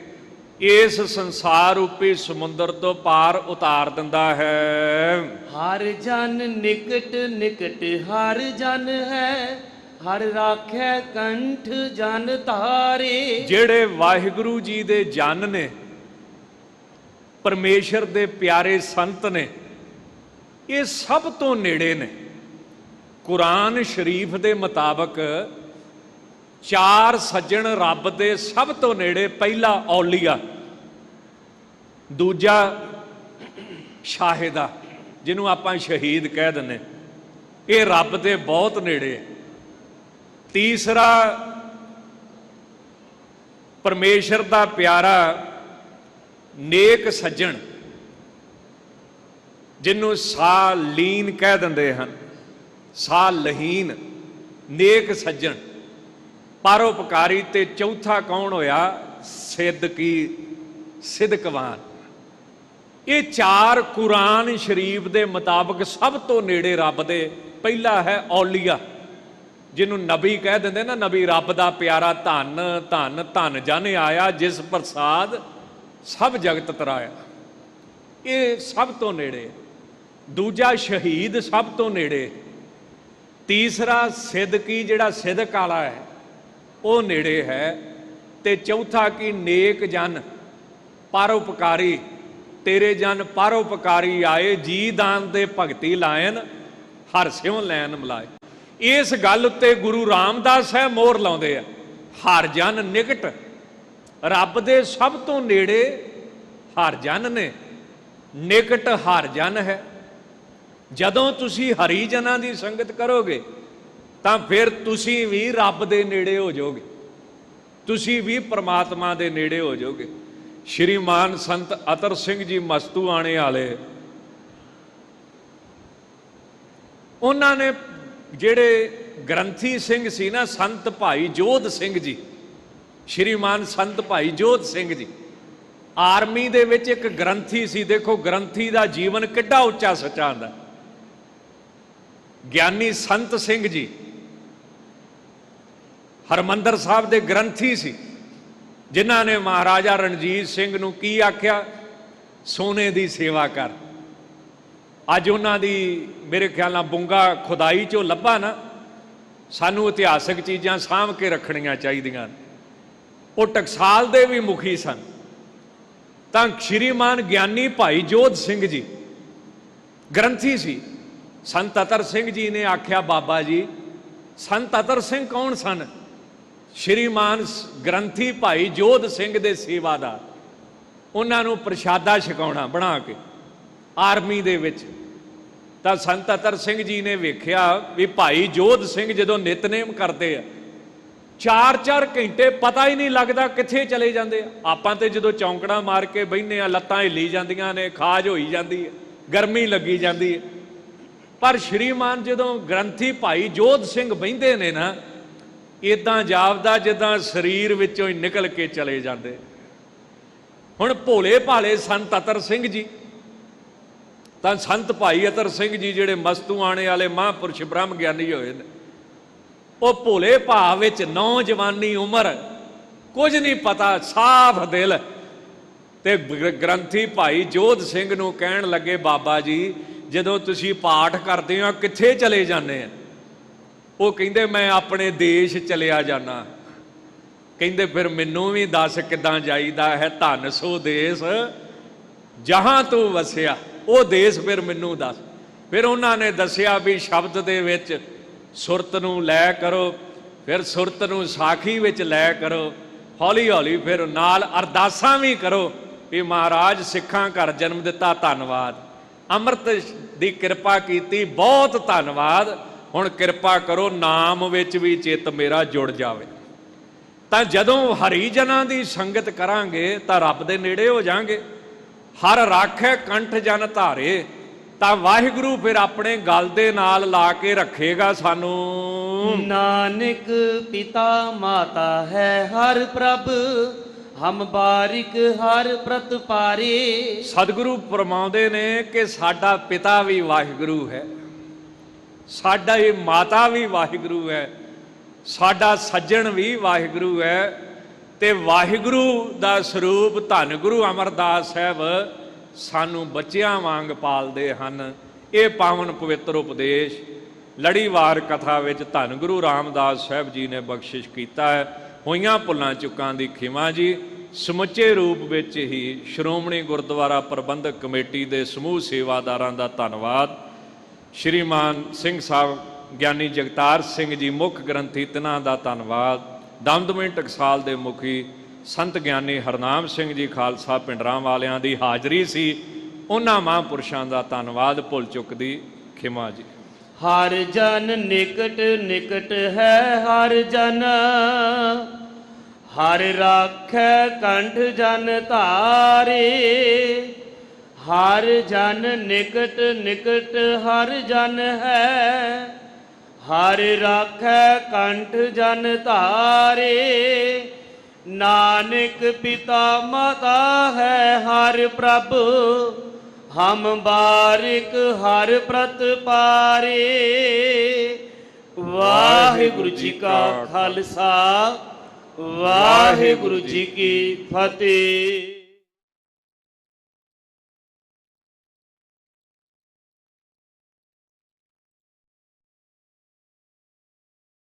ਇਸ ਸੰਸਾਰ ਰੂਪੀ ਸਮੁੰਦਰ ਤੋਂ ਪਾਰ ਉਤਾਰ ਦਿੰਦਾ ਹੈ। ਹਰ ਜਨ ਨਿਕਟ ਨਿਕਟ ਹਰ ਜਨ ਹੈ, ਹਰ ਰਾਖੈ ਕੰਠ ਜਨ ਧਾਰੇ। ਜਿਹੜੇ ਵਾਹਿਗੁਰੂ ਜੀ ਦੇ ਜਨ ਨੇ, ਪਰਮੇਸ਼ਰ ਦੇ ਪਿਆਰੇ ਸੰਤ ਨੇ, ਇਹ ਸਭ ਤੋਂ ਨੇੜੇ ਨੇ। ਕੁਰਾਨ ਸ਼ਰੀਫ ਦੇ ਮੁਤਾਬਕ 4 ਸੱਜਣ ਰੱਬ ਦੇ ਸਭ ਤੋਂ ਨੇੜੇ। ਪਹਿਲਾ ਔਲੀਆ, ਦੂਜਾ ਸ਼ਾਹਿਦਾ, ਜਿਹਨੂੰ ਆਪਾਂ ਸ਼ਹੀਦ ਕਹਿ ਦਿੰਦੇ, ਇਹ ਰੱਬ ਦੇ ਬਹੁਤ ਨੇੜੇ। ਤੀਸਰਾ ਪਰਮੇਸ਼ਰ ਦਾ ਪਿਆਰਾ ਨੇਕ ਸੱਜਣ, ਜਿਹਨੂੰ ਸਾਲੀਨ ਕਹਿ ਦਿੰਦੇ ਹਨ, ਸਾਲਹੀਨ, ਨੇਕ ਸੱਜਣ, ਪਰਉਪਕਾਰੀ। ਤੇ ਚੌਥਾ ਕੌਣ ਹੋਇਆ? ਸਿੱਦਕੀ, ਸਿਦਕਵਾਨ। ਇਹ 4 ਕੁਰਾਨ ਸ਼ਰੀਫ ਦੇ ਮੁਤਾਬਕ ਸਭ ਤੋਂ ਨੇੜੇ ਰੱਬ ਦੇ। ਪਹਿਲਾ ਹੈ ਔਲੀਆ, ਜਿਹਨੂੰ ਨਬੀ ਕਹਿ ਦਿੰਦੇ ਨਾ, ਨਬੀ ਰੱਬ ਦਾ ਪਿਆਰਾ। ਧੰਨ ਧੰਨ ਧੰਨ ਜਨ ਆਇਆ, ਜਿਸ ਪ੍ਰਸਾਦ ਸਭ ਜਗਤ ਤਰਾਇਆ। ਇਹ ਸਭ ਤੋਂ ਨੇੜੇ। ਦੂਜਾ ਸ਼ਹੀਦ, ਸਭ ਤੋਂ ਨੇੜੇ। ਤੀਸਰਾ ਸਿਦਕੀ, ਜਿਹੜਾ ਸਿਦਕ ਵਾਲਾ ਹੈ, ਉਹ ਨੇੜੇ ਹੈ। ਤੇ ਚੌਥਾ ਕੀ? ਨੇਕ ਜਨ, ਪਰਉਪਕਾਰੀ। ਤੇਰੇ ਜਨ ਪਰਉਪਕਾਰੀ ਆਏ, ਜੀ ਦਾਨ ਦੇ ਭਗਤੀ ਲਾਇਨ, ਹਰ ਸਿਉ ਲੈਨ ਮਿਲਾਏ। ਇਸ ਗੱਲ ਉੱਤੇ ਗੁਰੂ ਰਾਮਦਾਸ ਸਾਹਿਬ ਮੋਹਰ ਲਾਉਂਦੇ ਆ। ਹਰ ਜਨ ਨਿਕਟ, ਰੱਬ ਦੇ ਸਭ ਤੋਂ ਨੇੜੇ ਹਰ ਜਨ ਨੇ, ਨਿਕਟ ਹਰ ਜਨ ਹੈ। ਜਦੋਂ ਤੁਸੀਂ ਹਰੀ ਜਨਾਂ ਦੀ ਸੰਗਤ ਕਰੋਗੇ ਤਾਂ ਫਿਰ ਤੁਸੀਂ ਵੀ ਰੱਬ ਦੇ ਨੇੜੇ ਹੋ ਜਾਓਗੇ, ਤੁਸੀਂ ਵੀ ਪ੍ਰਮਾਤਮਾ ਦੇ ਨੇੜੇ ਹੋ ਜਾਓਗੇ। ਸ਼੍ਰੀਮਾਨ ਸੰਤ ਅਤਰ ਸਿੰਘ ਜੀ ਮਸਤੂ ਆਣੇ ਵਾਲੇ, ਉਹਨਾਂ ਨੇ ਜਿਹੜੇ ਗ੍ਰੰਥੀ ਸਿੰਘ ਸੀ ਨਾ, ਸੰਤ ਭਾਈ ਜੋਧ ਸਿੰਘ ਜੀ, ਸ਼੍ਰੀਮਾਨ ਸੰਤ ਭਾਈ ਜੋਧ ਸਿੰਘ ਜੀ, ਆਰਮੀ ਦੇ ਵਿੱਚ ਇੱਕ ਗ੍ਰੰਥੀ ਸੀ। ਦੇਖੋ ਗ੍ਰੰਥੀ ਦਾ ਜੀਵਨ ਕਿੱਡਾ ਉੱਚਾ ਸੱਚਾ ਹੁੰਦਾ। ਗਿਆਨੀ ਸੰਤ ਸਿੰਘ ਜੀ ਹਰਮੰਦਰ ਸਾਹਿਬ ਦੇ ਗ੍ਰੰਥੀ ਸੀ, ਜਿਨ੍ਹਾਂ ਨੇ ਮਹਾਰਾਜਾ ਰਣਜੀਤ ਸਿੰਘ ਨੂੰ ਕੀ ਆਖਿਆ, ਸੋਨੇ ਦੀ ਸੇਵਾ ਕਰ। ਅੱਜ ਉਹਨਾਂ ਦੀ ਮੇਰੇ ਖਿਆਲ ਨਾਲ ਬੁੰਗਾ ਖੁਦਾਈ ਚੋਂ ਲੱਭਾ ਨਾ, ਸਾਨੂੰ ਇਤਿਹਾਸਕ ਚੀਜ਼ਾਂ ਸਾਂਭ ਕੇ ਰੱਖਣੀਆਂ ਚਾਹੀਦੀਆਂ। ਉਹ ਟਕਸਾਲ ਦੇ ਵੀ ਮੁਖੀ ਸਨ। ਤਾਂ ਸ਼੍ਰੀਮਾਨ ਗਿਆਨੀ ਭਾਈ ਜੋਧ ਸਿੰਘ ਜੀ ਗ੍ਰੰਥੀ ਸੀ। ਸੰਤ ਅਤਰ ਸਿੰਘ ਜੀ ਨੇ ਆਖਿਆ, ਬਾਬਾ ਜੀ, ਸੰਤ ਅਤਰ ਸਿੰਘ ਕੌਣ ਸਨ? ਸ਼੍ਰੀਮਾਨ ਗ੍ਰੰਥੀ ਭਾਈ ਜੋਧ ਸਿੰਘ ਦੇ ਸੇਵਾਦਾਰ। ਉਹਨਾਂ ਨੂੰ ਪ੍ਰਸ਼ਾਦਾ ਛਕਾਉਣਾ ਬਣਾ ਕੇ ਆਰਮੀ ਦੇ ਵਿੱਚ। ਤਾਂ ਸੰਤ ਅਤਰ ਸਿੰਘ ਜੀ ਨੇ ਵੇਖਿਆ ਵੀ ਭਾਈ ਜੋਧ ਸਿੰਘ ਜਦੋਂ ਨਿਤਨੇਮ ਕਰਦੇ ਆ, 4-4 ਘੰਟੇ ਪਤਾ ਹੀ ਨਹੀਂ ਲੱਗਦਾ ਕਿੱਥੇ ਚਲੇ ਜਾਂਦੇ ਆ। ਆਪਾਂ ਤੇ ਜਦੋਂ ਚੌਂਕੜਾ ਮਾਰ ਕੇ ਬਹਿੰਦੇ ਆ, ਲੱਤਾਂ ਹਿੱਲੀ ਜਾਂਦੀਆਂ ਨੇ, ਖਾਜ ਹੋਈ ਜਾਂਦੀ ਹੈ, ਗਰਮੀ ਲੱਗੀ ਜਾਂਦੀ ਹੈ। ਪਰ ਸ਼੍ਰੀਮਾਨ ਜਦੋਂ ਗ੍ਰੰਥੀ ਭਾਈ ਜੋਧ ਸਿੰਘ ਬਹਿੰਦੇ ਨੇ ਨਾ, ਇਦਾਂ ਜਾਪਦਾ ਜਿੱਦਾਂ ਸਰੀਰ ਵਿੱਚੋਂ ਹੀ ਨਿਕਲ ਕੇ ਚਲੇ ਜਾਂਦੇ। ਹੁਣ ਭੋਲੇ ਭਾਲੇ ਸੰਤ ਅਤਰ ਸਿੰਘ ਜੀ, ਤਾਂ ਸੰਤ ਭਾਈ ਅਤਰ ਸਿੰਘ ਜੀ ਜਿਹੜੇ ਮਸਤੂ ਆਣੇ ਵਾਲੇ ਮਹਾਂਪੁਰਸ਼ ਬ੍ਰਹਮ ਗਿਆਨੀ ਹੋਏ ਨੇ, ਉਹ ਭੋਲੇ ਭਾਵ ਵਿੱਚ ਨੌਜਵਾਨੀ ਉਮਰ, ਕੁਝ ਨਹੀਂ ਪਤਾ, ਸਾਫ਼ ਦਿਲ, ਤੇ ਗ੍ਰੰਥੀ ਭਾਈ ਜੋਧ ਸਿੰਘ ਨੂੰ ਕਹਿਣ ਲੱਗੇ, ਬਾਬਾ ਜੀ ਜਦੋਂ ਤੁਸੀਂ ਪਾਠ ਕਰਦੇ ਹੋ ਕਿੱਥੇ ਚਲੇ ਜਾਂਦੇ ਆ? ਉਹ ਕਹਿੰਦੇ ਮੈਂ ਆਪਣੇ ਦੇਸ਼ ਚਲਿਆ ਜਾਣਾ। ਕਹਿੰਦੇ ਫਿਰ ਮੈਨੂੰ ਵੀ ਦੱਸ ਕਿੱਦਾਂ ਜਾਈਦਾ ਹੈ? ਧੰਨ ਸੋ ਦੇਸ਼ ਜਹਾਂ ਤੂੰ ਵਸਿਆ, ਉਹ ਦੇਸ਼ ਫਿਰ ਮੈਨੂੰ ਦੱਸ। ਫਿਰ ਉਹਨਾਂ ਨੇ ਦੱਸਿਆ ਵੀ ਸ਼ਬਦ ਦੇ ਵਿੱਚ ਸੁਰਤ ਨੂੰ ਲੈ ਕਰੋ, ਫਿਰ ਸੁਰਤ ਨੂੰ ਸਾਖੀ ਵਿੱਚ ਲੈ ਕਰੋ, ਹੌਲੀ ਹੌਲੀ ਫਿਰ ਨਾਲ ਅਰਦਾਸਾਂ ਵੀ ਕਰੋ ਵੀ ਮਹਾਰਾਜ ਸਿੱਖਾਂ ਘਰ ਜਨਮ ਦਿੱਤਾ, ਧੰਨਵਾਦ, ਅੰਮ੍ਰਿਤ ਦੀ ਕਿਰਪਾ ਕੀਤੀ, ਬਹੁਤ ਧੰਨਵਾਦ, ਹੁਣ ਕਿਰਪਾ ਕਰੋ ਨਾਮ ਵਿੱਚ ਵੀ ਚਿੱਤ ਮੇਰਾ ਜੁੜ ਜਾਵੇ। ਤਾਂ ਜਦੋਂ ਹਰੀ ਜਨਾਂ ਦੀ ਸੰਗਤ ਕਰਾਂਗੇ ਤਾਂ ਰੱਬ ਦੇ ਨੇੜੇ ਹੋ ਜਾਾਂਗੇ। ਹਰ ਰਾਖੈ ਕੰਠ ਜਨ ਧਾਰੇ, ਤਾਂ ਵਾਹਿਗੁਰੂ ਫਿਰ ਆਪਣੇ ਗਲ ਦੇ ਨਾਲ ਲਾ ਕੇ ਰੱਖੇਗਾ ਸਾਨੂੰ। ਨਾਨਕ ਪਿਤਾ ਮਾਤਾ ਹੈ ਹਰ ਪ੍ਰਭ, ਹਮ ਬਾਰਿਕ ਹਰ ਪ੍ਰਤ ਪਾਰੇ। ਸਤਿਗੁਰੂ ਫਰਮਾਉਂਦੇ ਨੇ ਕਿ ਸਾਡਾ ਪਿਤਾ ਵੀ ਵਾਹਿਗੁਰੂ ਹੈ, ਸਾਡਾ ਇਹ ਮਾਤਾ ਵੀ ਵਾਹਿਗੁਰੂ ਹੈ, ਸਾਡਾ ਸੱਜਣ ਵੀ ਵਾਹਿਗੁਰੂ ਹੈ। ਤੇ ਵਾਹਿਗੁਰੂ ਦਾ ਸਰੂਪ ਧੰਨ ਗੁਰੂ ਅਮਰਦਾਸ ਸਾਹਿਬ ਸਾਨੂੰ ਬੱਚਿਆਂ ਵਾਂਗ ਪਾਲਦੇ ਹਨ। ਇਹ ਪਾਵਨ ਪਵਿੱਤਰ ਉਪਦੇਸ਼ ਲੜੀਵਾਰ ਕਥਾ ਵਿੱਚ ਧੰਨ ਗੁਰੂ ਰਾਮਦਾਸ ਸਾਹਿਬ ਜੀ ਨੇ ਬਖਸ਼ਿਸ਼ ਕੀਤਾ ਹੈ। ਹੋਈਆਂ ਭੁੱਲਾਂ ਚੁੱਕਾਂ ਦੀ ਖਿਮਾ ਜੀ। ਸਮੁੱਚੇ ਰੂਪ ਵਿੱਚ ਹੀ ਸ਼੍ਰੋਮਣੀ ਗੁਰਦੁਆਰਾ ਪ੍ਰਬੰਧਕ ਕਮੇਟੀ ਦੇ ਸਮੂਹ ਸੇਵਾਦਾਰਾਂ ਦਾ ਧੰਨਵਾਦ। ਸ਼੍ਰੀਮਾਨ ਸਿੰਘ ਸਾਹਿਬ ਗਿਆਨੀ ਜਗਤਾਰ ਸਿੰਘ ਜੀ ਮੁੱਖ ਗ੍ਰੰਥੀ, ਤਿਨਾਂ ਦਾ ਧੰਨਵਾਦ। ਦਮਦਮੀ ਟਕਸਾਲ ਦੇ ਮੁਖੀ ਸੰਤ ਗਿਆਨੀ ਹਰਨਾਮ ਸਿੰਘ ਜੀ ਖਾਲਸਾ ਪਿੰਡਰਾਂ ਵਾਲਿਆਂ ਦੀ ਹਾਜ਼ਰੀ ਸੀ, ਉਹਨਾਂ ਮਹਾਂਪੁਰਸ਼ਾਂ ਦਾ ਧੰਨਵਾਦ। ਭੁੱਲ ਚੁੱਕ ਦੀ ਖਿਮਾ ਜੀ। ਹਰ ਜਨ ਨਿਕਟ ਨਿਕਟ ਹੈ ਹਰ ਜਨ, ਹਰ ਰਾਖੈ ਕੰਠ ਜਨ ਧਾਰੇ। ਹਰ ਜਨ ਨਿਕਟ ਨਿਕਟ ਹਰ ਜਨ ਹੈ, ਹਰ ਰਾਖੈ ਕੰਠ ਜਨ ਧਾਰੇ। ਨਾਨਕ ਪਿਤਾ ਮਾਤਾ ਹੈ ਹਰ ਪ੍ਰਭ, ਹਮ ਬਾਰਿਕ ਹਰ ਪ੍ਰਤ ਪਾਰੇ। ਵਾਹਿਗੁਰੂ ਜੀ ਕਾ ਖਾਲਸਾ, ਵਾਹਿਗੁਰੂ ਜੀ ਕੀ ਫਤਿਹ।